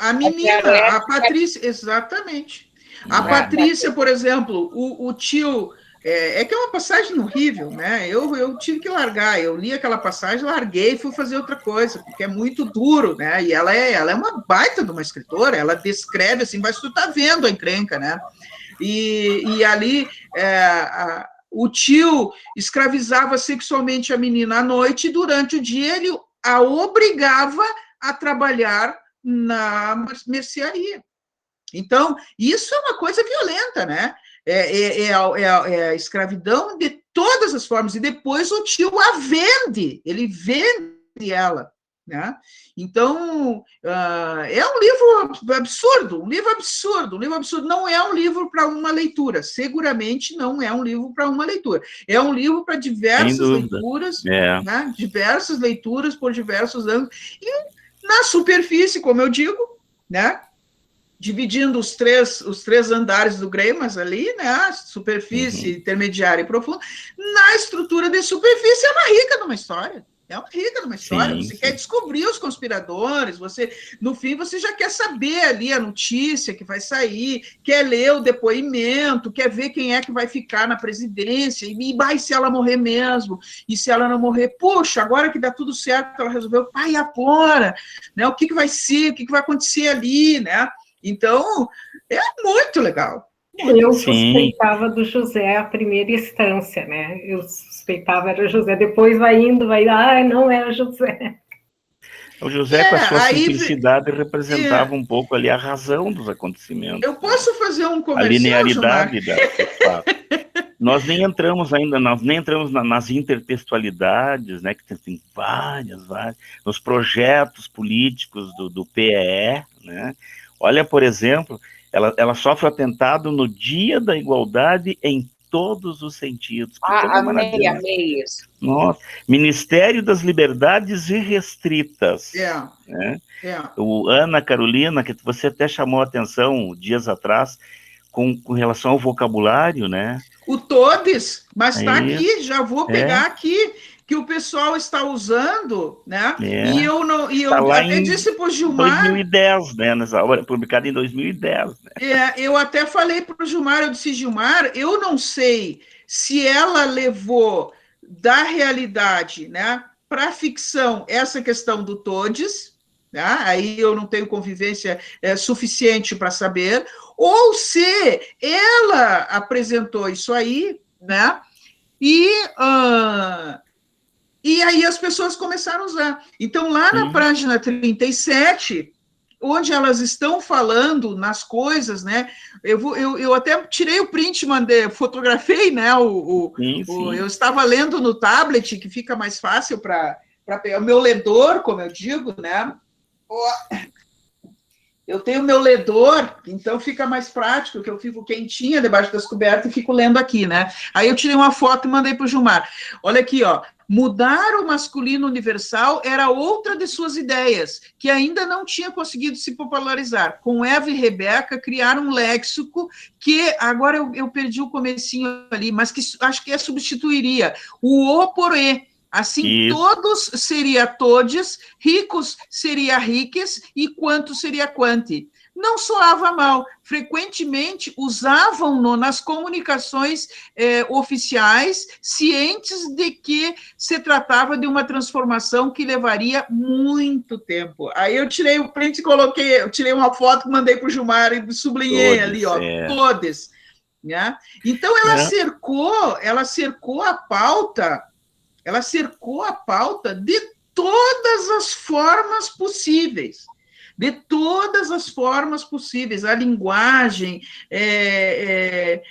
Speaker 3: a menina, a Patrícia, exatamente. A Patrícia, por exemplo, o tio... que é uma passagem horrível, né? Eu tive que largar, eu li aquela passagem, larguei e fui fazer outra coisa, porque é muito duro, né? E ela é uma baita de uma escritora, ela descreve assim, mas tu tá vendo a encrenca, né? E ali o tio escravizava sexualmente a menina à noite e durante o dia ele a obrigava a trabalhar na mercearia. Então, isso é uma coisa violenta, né? A escravidão de todas as formas, e depois o tio a vende, ele vende ela, né? Então, é um livro absurdo, não é um livro para uma leitura, seguramente não é um livro para uma leitura, é um livro para diversas leituras, né? Diversas leituras por diversos ângulos, e na superfície, como eu digo, né? Dividindo os três andares do Greimas ali, né? Superfície, intermediária e profunda. Na estrutura de superfície é uma rica numa história.
Speaker 1: Sim,
Speaker 3: Você quer descobrir os conspiradores, no fim você já quer saber ali a notícia que vai sair, quer ler o depoimento, quer ver quem é que vai ficar na presidência, e se ela morrer mesmo, e se ela não morrer, puxa, agora que dá tudo certo, ela resolveu, e agora? Né? O que vai ser, o que vai acontecer ali, né? Então, é muito legal.
Speaker 6: Eu suspeitava do José a primeira instância, né? Eu suspeitava era o José, depois vai indo, não é o José.
Speaker 1: O José, com a sua simplicidade, representava um pouco ali a razão dos acontecimentos.
Speaker 3: Eu posso fazer um comercial,
Speaker 1: a linearidade do fato. Nós nem entramos nas intertextualidades, né, que tem várias, nos projetos políticos do PEE, né? Olha, por exemplo, ela sofre atentado no Dia da Igualdade em todos os sentidos.
Speaker 7: Amei isso.
Speaker 1: Nossa, Ministério das Liberdades Irrestritas. Né? O Ana Carolina, que você até chamou a atenção dias atrás, com relação ao vocabulário, né?
Speaker 3: O todes, mas está aqui, já vou pegar aqui, que o pessoal está usando, né? E eu até disse para o Gilmar...
Speaker 1: 2010, né? Nessa obra publicada em 2010. Né?
Speaker 3: Eu até falei para o Gilmar, eu disse, Gilmar, eu não sei se ela levou da realidade, né, para a ficção essa questão do todes, né? Aí eu não tenho convivência suficiente para saber, ou se ela apresentou isso aí, né? E aí as pessoas começaram a usar. Então, lá na página 37, onde elas estão falando nas coisas, né? Eu até tirei o print, fotografei, né? Eu estava lendo no tablet, que fica mais fácil para pegar o meu ledor, como eu digo, né? Eu tenho meu ledor, então fica mais prático, que eu fico quentinha debaixo das cobertas e fico lendo aqui, né? Aí eu tirei uma foto e mandei para o Gilmar. Olha aqui, ó. Mudar o masculino universal era outra de suas ideias, que ainda não tinha conseguido se popularizar. Com Eva e Rebeca, criaram um léxico que, agora eu perdi o comecinho ali, mas que acho que substituiria o O por E. Assim, todos seria todes, ricos seria riques e quanto seria quanti. Não soava mal. Frequentemente usavam-no nas comunicações oficiais, cientes de que se tratava de uma transformação que levaria muito tempo. Aí eu tirei o print e eu tirei uma foto, mandei para o Gilmar e sublinhei todes, ali, ó, todes. Né? Então, ela cercou a pauta. Ela cercou a pauta de todas as formas possíveis. A linguagem é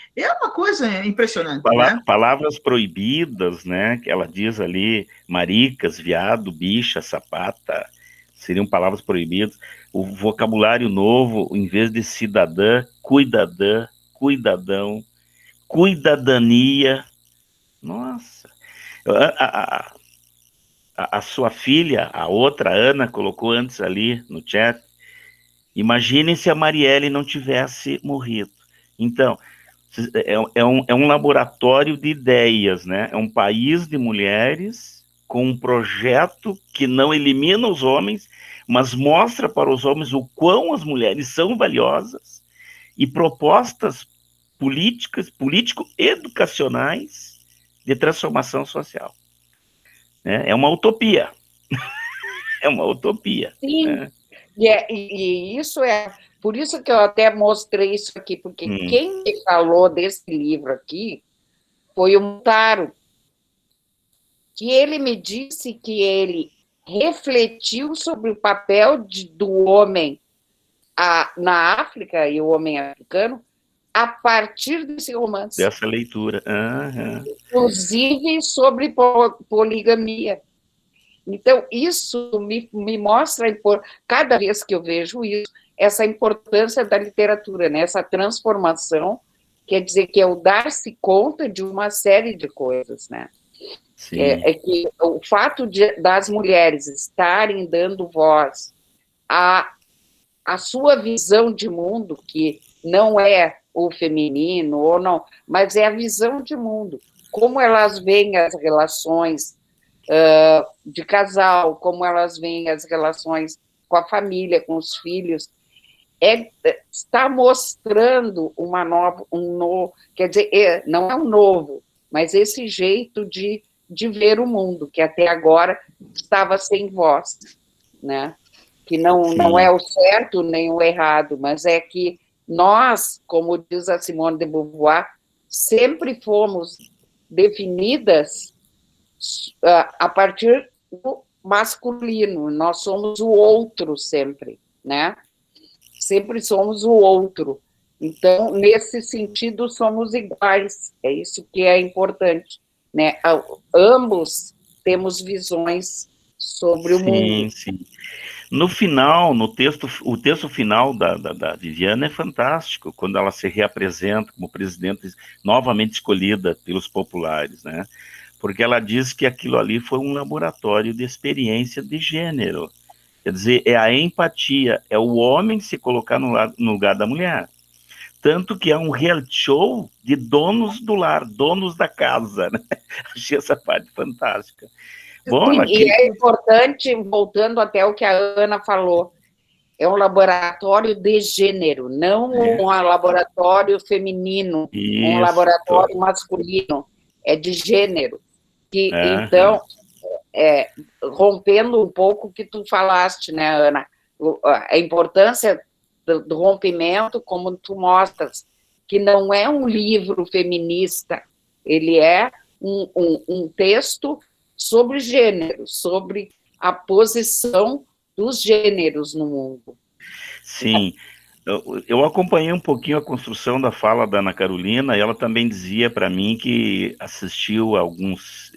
Speaker 3: uma coisa impressionante. Né?
Speaker 1: Palavras proibidas, né? Que ela diz ali, maricas, viado, bicha, sapata, seriam palavras proibidas. O vocabulário novo, em vez de cidadã, cuidadão, cuidadania. Nossa! a sua filha, a outra, Ana, colocou antes ali no chat, imaginem se a Marielle não tivesse morrido. Então, é um laboratório de ideias, né? É um país de mulheres com um projeto que não elimina os homens, mas mostra para os homens o quão as mulheres são valiosas e propostas políticas, político-educacionais de transformação social. É uma utopia. É uma utopia.
Speaker 7: Sim,
Speaker 1: né?
Speaker 7: E isso por isso que eu até mostrei isso aqui, porque quem me falou desse livro aqui foi o Mutaro, que ele me disse que ele refletiu sobre o papel do homem na África, e o homem africano, a partir desse romance.
Speaker 1: Dessa leitura.
Speaker 7: Inclusive sobre poligamia. Então, isso me mostra, cada vez que eu vejo isso, essa importância da literatura, né? Essa transformação, quer dizer que é o dar-se conta de uma série de coisas, né? É que o fato das mulheres estarem dando voz à sua visão de mundo, que não é o feminino, ou não, mas é a visão de mundo, como elas veem as relações de casal, como elas veem as relações com a família, com os filhos, está mostrando quer dizer, não é um novo, mas esse jeito de ver o mundo, que até agora estava sem voz, né? Que não é o certo nem o errado, mas é que nós, como diz a Simone de Beauvoir, sempre fomos definidas a partir do masculino, nós somos o outro sempre, né? Sempre somos o outro. Então, nesse sentido, somos iguais, é isso que é importante, né? Ambos temos visões sobre o mundo.
Speaker 1: Sim. No final, o texto final da Viviane é fantástico, quando ela se reapresenta como presidente novamente escolhida pelos populares, né? Porque ela diz que aquilo ali foi um laboratório de experiência de gênero. Quer dizer, é a empatia, é o homem se colocar no lugar da mulher. Tanto que é um reality show de donos do lar, donos da casa, né? Achei essa parte fantástica. Bom,
Speaker 7: E é importante, voltando até o que a Ana falou, é um laboratório de gênero, não um laboratório feminino, um laboratório masculino, é de gênero. Então, rompendo um pouco o que tu falaste, né, Ana? A importância do rompimento, como tu mostras, que não é um livro feminista, ele é um texto sobre gênero, sobre a posição dos gêneros no mundo.
Speaker 1: Sim. Eu acompanhei um pouquinho a construção da fala da Ana Carolina, e ela também dizia para mim que assistiu a alguns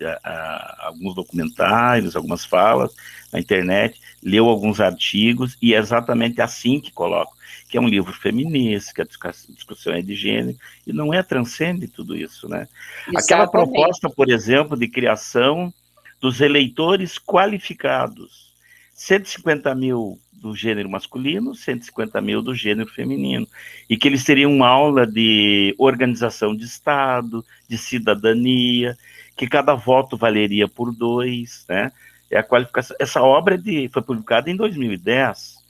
Speaker 1: documentários, algumas falas na internet, leu alguns artigos, e é exatamente assim que coloco, que é um livro feminista, que a discussão é de gênero, e não transcende tudo isso, né? Exatamente. Aquela proposta, por exemplo, de criação dos eleitores qualificados, 150 mil do gênero masculino, 150 mil do gênero feminino, e que eles teriam uma aula de organização de Estado, de cidadania, que cada voto valeria por 2, né? É a qualificação. Essa obra foi publicada em 2010.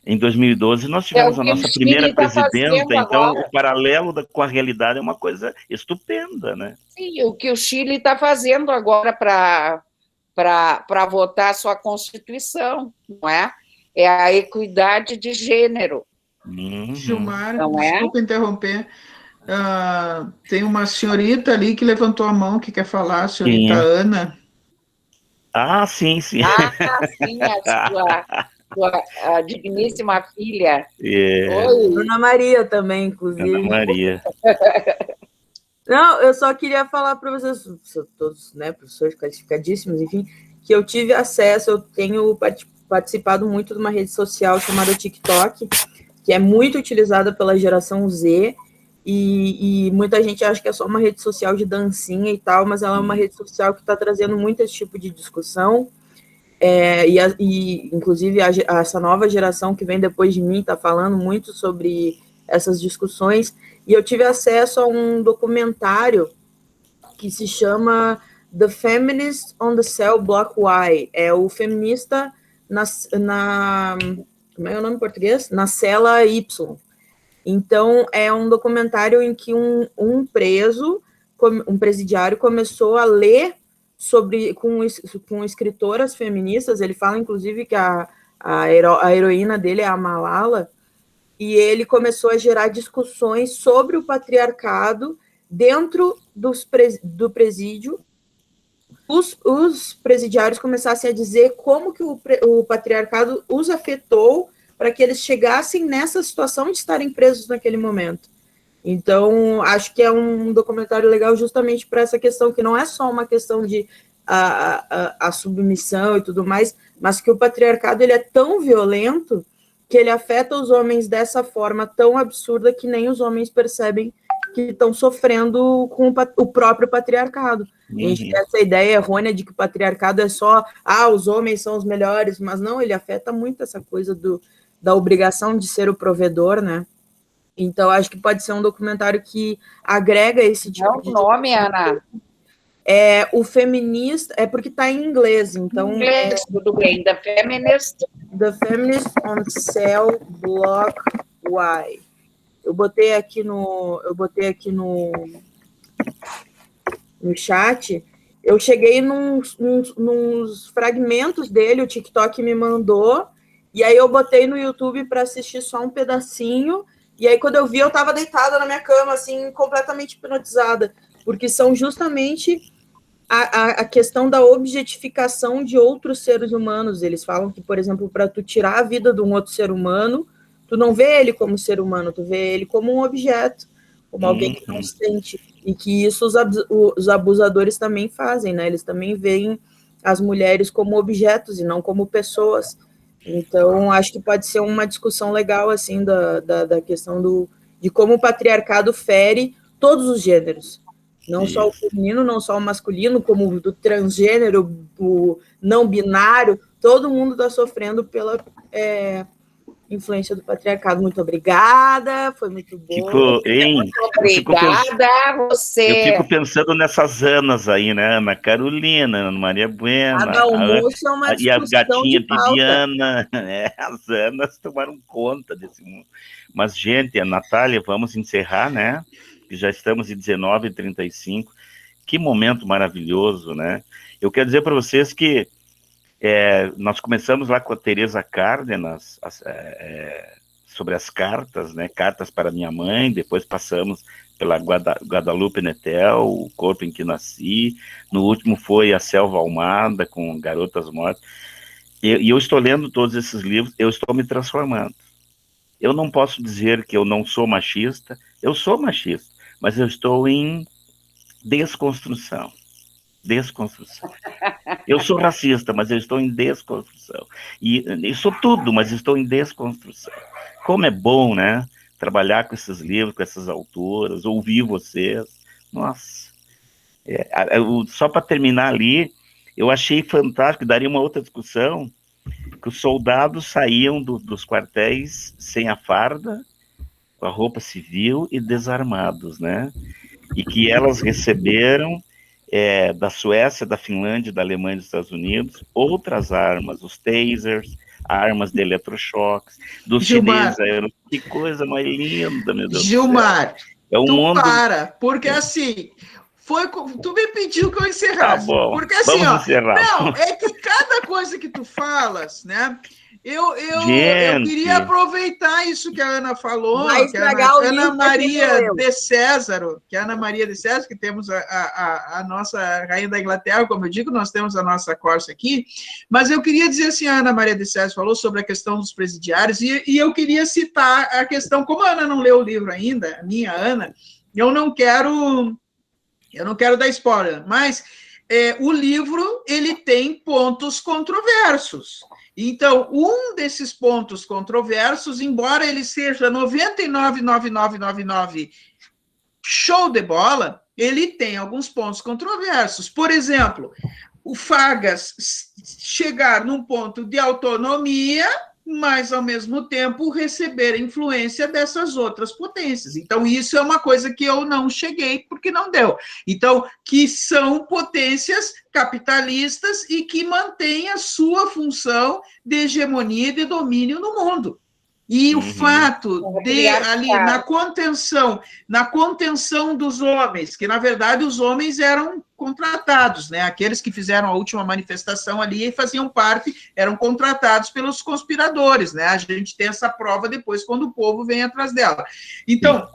Speaker 1: Em 2012, nós tivemos a nossa primeira presidenta, então o paralelo com a realidade é uma coisa estupenda, né?
Speaker 7: Sim, o que o Chile está fazendo agora para votar a sua Constituição, não é? É a equidade de gênero.
Speaker 3: Gilmar, desculpa interromper. Tem uma senhorita ali que levantou a mão, que quer falar, a senhorita Ana.
Speaker 1: Ah, sim.
Speaker 7: Ah, sim, a sua digníssima filha.
Speaker 8: Oi. Ana Maria também, inclusive.
Speaker 1: Ana Maria.
Speaker 8: Não, eu só queria falar para vocês, todos, né, professores qualificadíssimos, enfim, que eu tive acesso, eu tenho participado muito de uma rede social chamada TikTok, que é muito utilizada pela geração Z, e muita gente acha que é só uma rede social de dancinha e tal, mas ela é uma rede social que está trazendo muito esse tipo de discussão, e inclusive essa nova geração que vem depois de mim está falando muito sobre essas discussões, e eu tive acesso a um documentário que se chama The Feminist on the Cell Block Y, é o feminista como é o nome em português? Na cela Y. Então, é um documentário em que um presidiário começou a ler com escritoras feministas, ele fala, inclusive, que a heroína dele é a Malala, e ele começou a gerar discussões sobre o patriarcado dentro do presídio. Os presidiários começassem a dizer como que o patriarcado os afetou para que eles chegassem nessa situação de estarem presos naquele momento. Então, acho que é um documentário legal justamente para essa questão, que não é só uma questão de a submissão e tudo mais, mas que o patriarcado ele é tão violento que ele afeta os homens dessa forma tão absurda que nem os homens percebem que estão sofrendo com o próprio patriarcado. A gente tem essa ideia errônea de que o patriarcado é só, os homens são os melhores, mas não, ele afeta muito essa coisa da obrigação de ser o provedor, né? Então, acho que pode ser um documentário que agrega esse tipo de...
Speaker 7: É o nome, Ana?
Speaker 8: É o feminista, é porque está em inglês, então...
Speaker 7: Em inglês, tudo bem. The Feminist
Speaker 8: on Cell Block Y. Eu botei aqui no chat, eu cheguei nos fragmentos dele, o TikTok me mandou, e aí eu botei no YouTube para assistir só um pedacinho, e aí quando eu vi, eu estava deitada na minha cama, assim, completamente hipnotizada, porque são justamente a questão da objetificação de outros seres humanos. Eles falam que, por exemplo, para tu tirar a vida de um outro ser humano, tu não vê ele como ser humano, tu vê ele como um objeto, como alguém que não sente, e que isso os abusadores também fazem, né? Eles também veem as mulheres como objetos e não como pessoas. Então, acho que pode ser uma discussão legal, assim, da questão de como o patriarcado fere todos os gêneros, não só o feminino, não só o masculino, como do transgênero, o não binário, todo mundo está sofrendo pela influência do patriarcado. Muito obrigada, foi muito bom.
Speaker 7: Muito obrigada a você.
Speaker 1: Eu fico pensando nessas Anas aí, né? Ana Carolina, Ana Maria Bueno,
Speaker 8: almoço é uma
Speaker 1: e a gatinha
Speaker 8: de pauta.
Speaker 1: Bibiana, as Anas tomaram conta desse mundo. Mas, gente, a Natália, vamos encerrar, né? Que já estamos em 19h35. Que momento maravilhoso, né? Eu quero dizer para vocês que nós começamos lá com a Teresa Cárdenas, sobre as cartas, né? Cartas para minha mãe, depois passamos pela Guadalupe Nettel, O Corpo em que Nasci, no último foi A Selva Almada, com Garotas Mortas, e eu estou lendo todos esses livros, eu estou me transformando. Eu não posso dizer que eu não sou machista, eu sou machista, mas eu estou em desconstrução. Eu sou racista, mas eu estou em desconstrução. E sou tudo, mas estou em desconstrução. Como é bom, né? Trabalhar com esses livros, com essas autoras, ouvir vocês. Nossa. Só para terminar ali, eu achei fantástico, daria uma outra discussão, que os soldados saíam dos quartéis sem a farda, com a roupa civil e desarmados, né? E que elas receberam da Suécia, da Finlândia, da Alemanha e dos Estados Unidos outras armas, os tasers, armas de eletrochoques, dos chineses. Que coisa mais linda, meu Deus.
Speaker 3: Gilmar,
Speaker 1: do céu.
Speaker 3: Porque assim... tu me pediu que eu encerrasse.
Speaker 1: Tá bom,
Speaker 3: porque assim,
Speaker 1: vamos encerrar.
Speaker 3: Não, é que cada coisa que tu falas, né? Eu queria aproveitar isso que a Ana falou, que a Ana Maria de César, que temos a nossa rainha da Inglaterra, como eu digo, nós temos a nossa Corsa aqui, mas eu queria dizer assim, a Ana Maria de César falou sobre a questão dos presidiários, e eu queria citar a questão, como a Ana não leu o livro ainda, a minha Ana, eu não quero dar spoiler, mas o livro ele tem pontos controversos. Então, um desses pontos controversos, embora ele seja 99,9999 show de bola, ele tem alguns pontos controversos. Por exemplo, o Fagas chegar num ponto de autonomia, mas, ao mesmo tempo, receber influência dessas outras potências. Então, isso é uma coisa que eu não cheguei, porque não deu. Então, que são potências capitalistas e que mantêm a sua função de hegemonia e de domínio no mundo. E o fato de, ali, na contenção dos homens, que, na verdade, os homens eram contratados, né? Aqueles que fizeram a última manifestação ali faziam parte, eram contratados pelos conspiradores, né? A gente tem essa prova depois, quando o povo vem atrás dela. Então,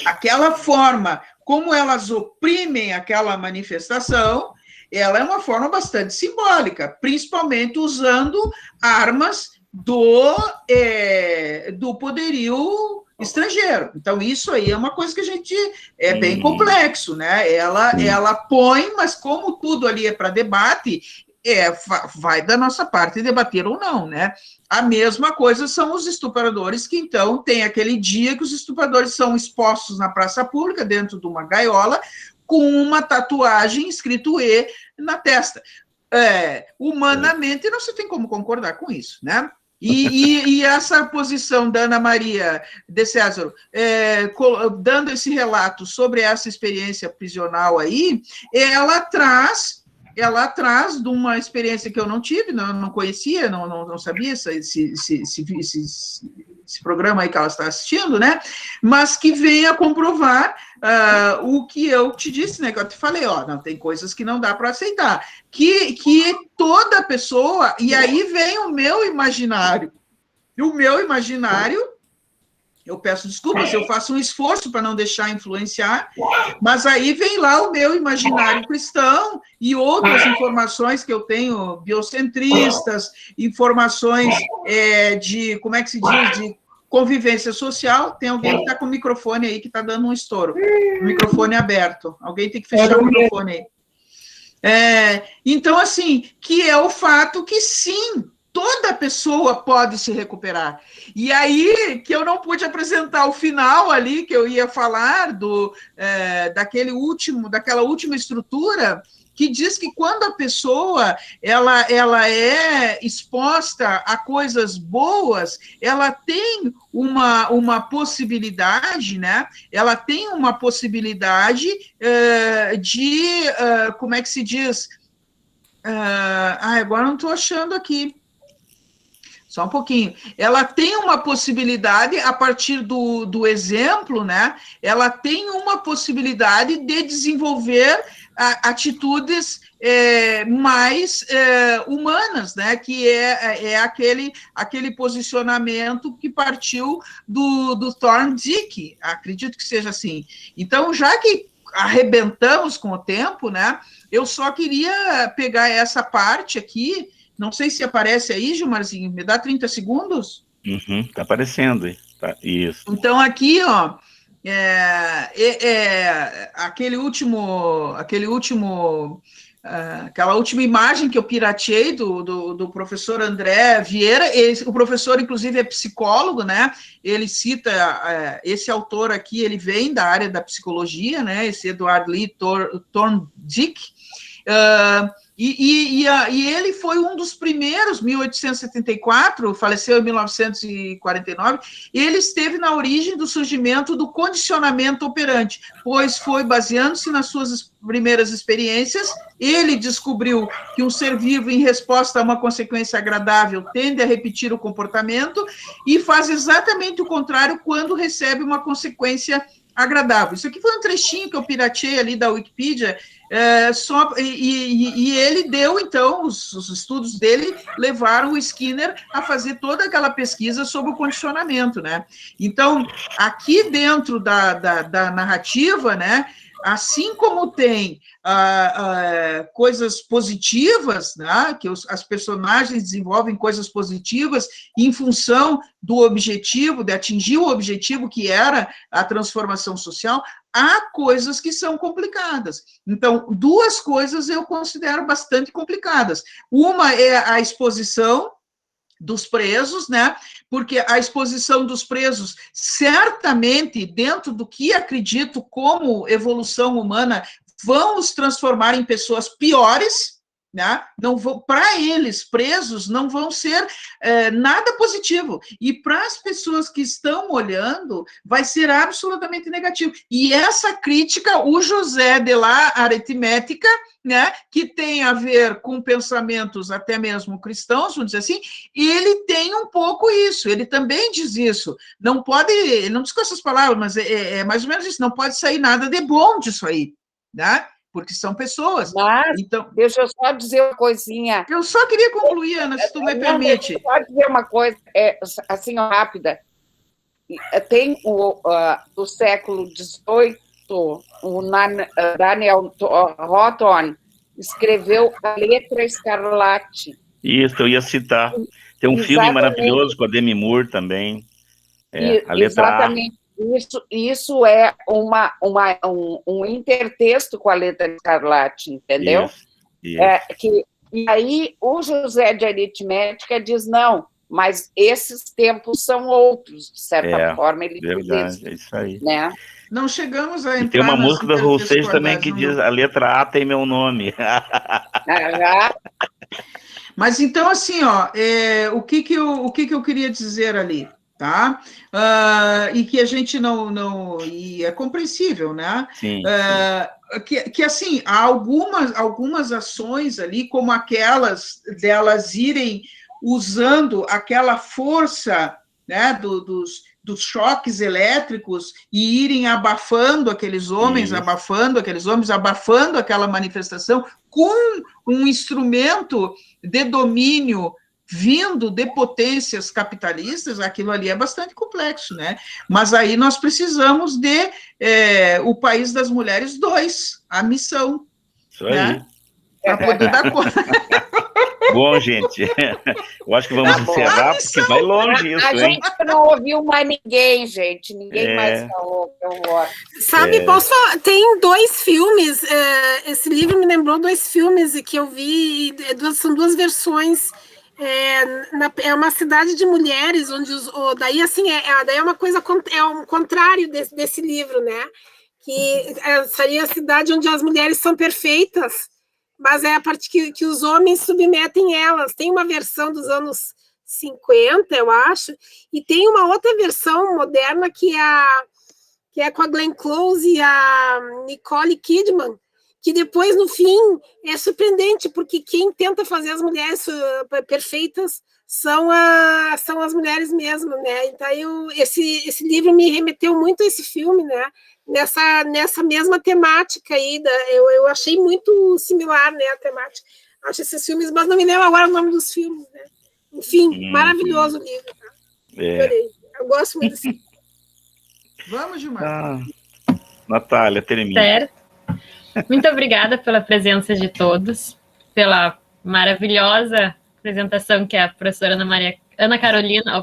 Speaker 3: aquela forma como elas oprimem aquela manifestação, ela é uma forma bastante simbólica, principalmente usando armas do poderio estrangeiro. Então, isso aí é uma coisa que a gente é bem complexo, né? Ela põe, mas como tudo ali é para debate, vai da nossa parte debater ou não, né? A mesma coisa são os estupradores, que então tem aquele dia que os estupradores são expostos na praça pública, dentro de uma gaiola, com uma tatuagem escrito E na testa. Humanamente, não se tem como concordar com isso, né? E essa posição da Ana Maria de César, dando esse relato sobre essa experiência prisional aí, ela traz de uma experiência que eu não tive, não conhecia, não sabia esse programa aí que ela está assistindo, né? Mas que vem a comprovar o que eu te disse, né? Que eu te falei, não tem coisas que não dá para aceitar. Que toda pessoa, e aí vem o meu imaginário. E o meu imaginário, eu peço desculpas, eu faço um esforço para não deixar influenciar, mas aí vem lá o meu imaginário cristão e outras informações que eu tenho, biocentristas, informações de, como é que se diz, de convivência social. Tem alguém que está com o microfone aí que está dando um estouro, o microfone aberto, alguém tem que fechar o microfone aí. Então, assim, que é o fato que, sim, toda pessoa pode se recuperar. E aí que eu não pude apresentar o final ali, que eu ia falar daquela última estrutura, que diz que quando a pessoa ela é exposta a coisas boas, ela tem uma possibilidade, né? Ela tem uma possibilidade de, como é que se diz? Agora não estou achando aqui. Só um pouquinho. Ela tem uma possibilidade, a partir do exemplo, né? Ela tem uma possibilidade de desenvolver atitudes mais humanas, né? Que é aquele posicionamento que partiu do Thorndike, acredito que seja assim. Então, já que arrebentamos com o tempo, né? Eu só queria pegar essa parte aqui. Não sei se aparece aí, Gilmarzinho, me dá 30 segundos?
Speaker 1: Tá aparecendo aí, tá, isso.
Speaker 3: Então, aqui, aquela última imagem que eu pirateei do professor André Vieira, o professor, inclusive, é psicólogo, né? Ele cita, esse autor aqui, ele vem da área da psicologia, né? Esse Edward Lee Thorndike, e ele foi um dos primeiros, 1874, faleceu em 1949, ele esteve na origem do surgimento do condicionamento operante, pois foi baseando-se nas suas primeiras experiências, ele descobriu que um ser vivo, em resposta a uma consequência agradável, tende a repetir o comportamento e faz exatamente o contrário quando recebe uma consequência agradável. Isso aqui foi um trechinho que eu pirateei ali da Wikipedia, e ele deu, então, os estudos dele levaram o Skinner a fazer toda aquela pesquisa sobre o condicionamento, né? Então, aqui dentro da narrativa, né, assim como tem coisas positivas, né, que as personagens desenvolvem coisas positivas em função do objetivo, de atingir o objetivo que era a transformação social, há coisas que são complicadas. Então, duas coisas eu considero bastante complicadas. Uma é a exposição dos presos, né? Porque a exposição dos presos, certamente, dentro do que acredito como evolução humana, vão os transformar em pessoas piores, né? Não vão, para eles, presos, não vão ser nada positivo. E para as pessoas que estão olhando, vai ser absolutamente negativo. E essa crítica, o José de la Aritmética, né, que tem a ver com pensamentos até mesmo cristãos, vamos dizer assim, ele tem um pouco isso, ele também diz isso. Não pode, ele não diz com essas palavras, mas é mais ou menos isso, não pode sair nada de bom disso aí, né? Porque são pessoas.
Speaker 7: Mas,
Speaker 3: então,
Speaker 7: deixa eu só dizer uma coisinha.
Speaker 3: Eu só queria concluir, Ana, se tu me permite.
Speaker 7: Só dizer uma coisa, assim, rápida. Tem do século XVIII, o Daniel Hawthorne escreveu A Letra Escarlate.
Speaker 1: Isso, eu ia citar. Tem um filme maravilhoso com a Demi Moore também. A letra
Speaker 7: exatamente. Isso é um intertexto com a Letra Escarlate, entendeu?
Speaker 1: Isso.
Speaker 7: E aí o José de Aritmética diz, não, mas esses tempos são outros, de certa forma. Ele
Speaker 1: verdade,
Speaker 7: diz,
Speaker 1: é isso aí.
Speaker 7: Né?
Speaker 3: Não chegamos a entrar.
Speaker 1: E tem uma música da Raul Seixas também que diz, a letra A tem meu nome.
Speaker 3: Mas então, assim, ó, o que eu queria dizer ali? Tá? E que a gente não e é compreensível, né?
Speaker 1: Sim.
Speaker 3: Que assim, há algumas ações ali, como aquelas delas irem usando aquela força, né, dos choques elétricos e irem abafando aqueles homens, abafando aquela manifestação com um instrumento de domínio vindo de potências capitalistas, aquilo ali é bastante complexo, né? Mas aí nós precisamos de o País das Mulheres 2, a missão.
Speaker 1: Isso aí.
Speaker 3: Né? Para poder dar conta.
Speaker 1: Bom, gente, eu acho que vamos encerrar, porque vai longe isso,
Speaker 7: a
Speaker 1: hein?
Speaker 7: gente não ouviu mais ninguém, gente. Ninguém mais falou.
Speaker 4: Sabe, tem 2 filmes, esse livro me lembrou 2 filmes que eu vi, são 2 versões. É uma cidade de mulheres, onde daí assim daí é uma coisa, é um contrário desse livro, né? Que seria a cidade onde as mulheres são perfeitas, mas é a parte que os homens submetem elas. Tem uma versão dos anos 50, eu acho, e tem uma outra versão moderna que é com a Glenn Close e a Nicole Kidman, que depois, no fim, é surpreendente, porque quem tenta fazer as mulheres perfeitas são as mulheres mesmo, né? Então, esse livro me remeteu muito a esse filme, né? Nessa mesma temática aí, eu achei muito similar, né, a temática. Acho esses filmes, mas não me lembro agora o nome dos filmes, né? Enfim, maravilhoso o livro. Tá? Adorei. Eu gosto muito desse livro.
Speaker 3: Vamos, Gilmar.
Speaker 1: Natália, termina.
Speaker 2: Certo. Muito obrigada pela presença de todos, pela maravilhosa apresentação que a professora Ana Carolina,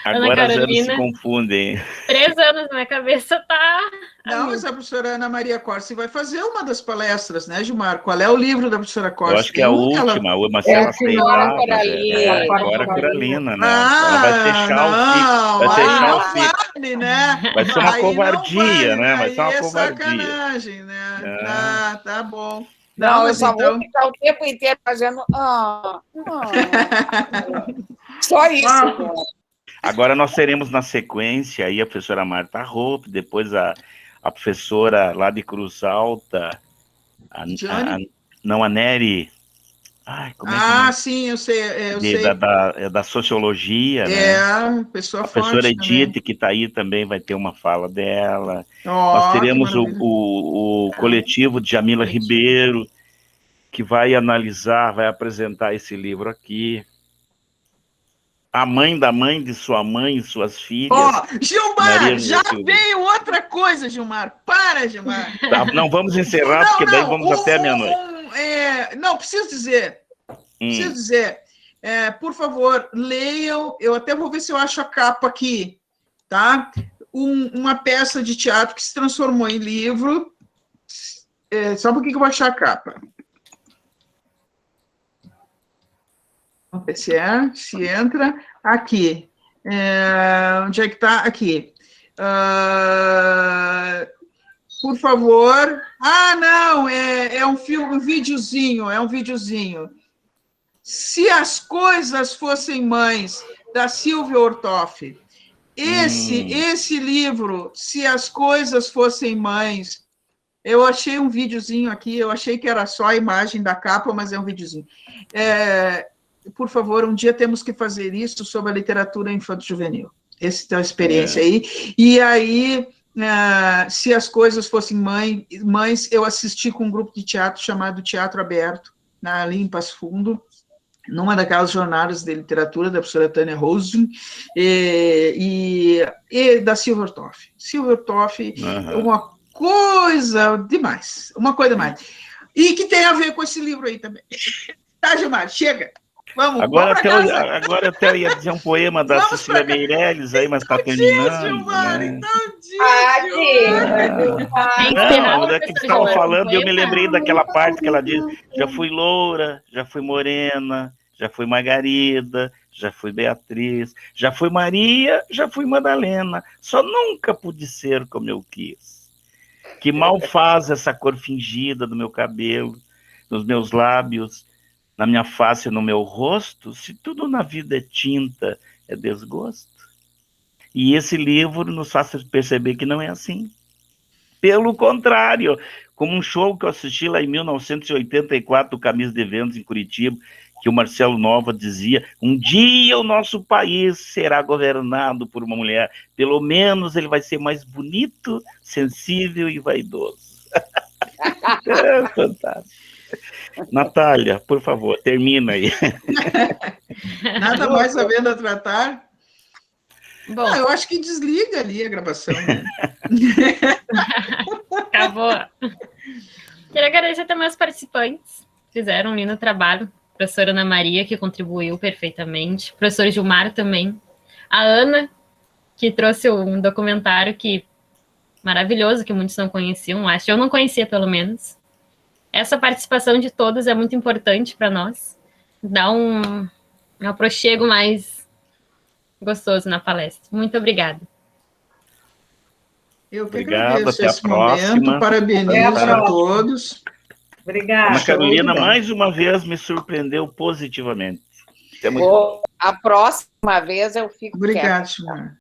Speaker 1: Agora as anos se confundem.
Speaker 2: 3 anos na minha cabeça tá...
Speaker 3: Não, mas a professora Ana Maria Corsi vai fazer uma das palestras, né, Gilmar? Qual é o livro da professora Corsi?
Speaker 1: Eu acho que é a última, mas ela tem lá. Agora a Carolina, né? Ela vai fechar o ciclo.
Speaker 3: Né?
Speaker 1: Vai ser uma covardia, né? Vai ser uma covardia.
Speaker 3: Sacanagem, né? Tá bom.
Speaker 7: Não, eu só vou ficar o tempo inteiro fazendo... Só isso.
Speaker 1: Agora nós teremos na sequência aí a professora Marta Hope, depois a professora lá de Cruz Alta, a Nery. Ai, como é que é?
Speaker 3: Sim, eu sei.
Speaker 1: Da sociologia, né?
Speaker 3: Pessoa
Speaker 1: a professora Edith, que está aí, também vai ter uma fala dela. Nós teremos o coletivo de Jamila Ribeiro, que vai analisar, vai apresentar esse livro aqui. A mãe da mãe de sua mãe e suas filhas.
Speaker 3: Gilmar, já veio outra coisa, Gilmar. Para, Gilmar.
Speaker 1: Tá, não, vamos encerrar, porque daí vamos até meia-noite.
Speaker 3: Não, preciso dizer. Por favor, leiam. Eu até vou ver se eu acho a capa aqui, tá? Uma peça de teatro que se transformou em livro. Só um pouquinho que eu vou achar a capa. Vamos ver se entra. Aqui. Onde é que está? Aqui. Por favor. Ah, não, é um filme, um videozinho. Se as coisas fossem mães, da Silvia Ortoff. Esse livro, Se as coisas fossem mães, eu achei um videozinho aqui, eu achei que era só a imagem da capa, mas é um videozinho. Por favor, um dia temos que fazer isso sobre a literatura infanto-juvenil. Essa é a experiência aí. E aí, Se as coisas fossem mães, eu assisti com um grupo de teatro chamado Teatro Aberto, ali em Passo Fundo, numa daquelas jornadas de literatura da professora Tânia Rosen e da Silvia Ortoff. Silvia Ortoff, uma coisa demais. E que tem a ver com esse livro aí também. Tá, Gilmar, chega. Vamos
Speaker 1: agora até ia dizer um poema da Cecília Meirelles aí, mas está terminando.
Speaker 3: Gilmar,
Speaker 1: né?
Speaker 2: Não,
Speaker 1: é que você estava falando e eu me lembrei daquela parte que ela diz: já fui loura, já fui morena, já fui Margarida, já fui Beatriz, já fui Maria, já fui Madalena, só nunca pude ser como eu quis. Que mal faz essa cor fingida do meu cabelo, nos meus lábios, na minha face e no meu rosto, se tudo na vida é tinta, é desgosto. E esse livro nos faz perceber que não é assim. Pelo contrário, como um show que eu assisti lá em 1984, do Camisa de Ventos, em Curitiba, que o Marcelo Nova dizia: um dia o nosso país será governado por uma mulher, pelo menos ele vai ser mais bonito, sensível e vaidoso. É fantástico. Natália, por favor, termina aí.
Speaker 3: Nada mais sabendo a tratar?
Speaker 2: Bom,
Speaker 3: eu acho que desliga ali a gravação. Né?
Speaker 2: Acabou. Quero agradecer também aos participantes que fizeram um lindo trabalho. A professora Ana Maria, que contribuiu perfeitamente. O professor Gilmar também. A Ana, que trouxe um documentário maravilhoso, que muitos não conheciam, acho. Eu não conhecia, pelo menos. Essa participação de todos é muito importante para nós. Dá um aproxego mais gostoso na palestra. Muito obrigada.
Speaker 3: Eu que
Speaker 1: Obrigado,
Speaker 3: agradeço
Speaker 1: até
Speaker 3: esse
Speaker 1: a próxima.
Speaker 3: momento, parabenizo a todos.
Speaker 6: Obrigada.
Speaker 1: Ana Carolina, mais uma vez, me surpreendeu positivamente. É muito bom.
Speaker 7: A próxima vez eu fico
Speaker 3: Obrigada,
Speaker 7: quieta.
Speaker 3: Gilmar.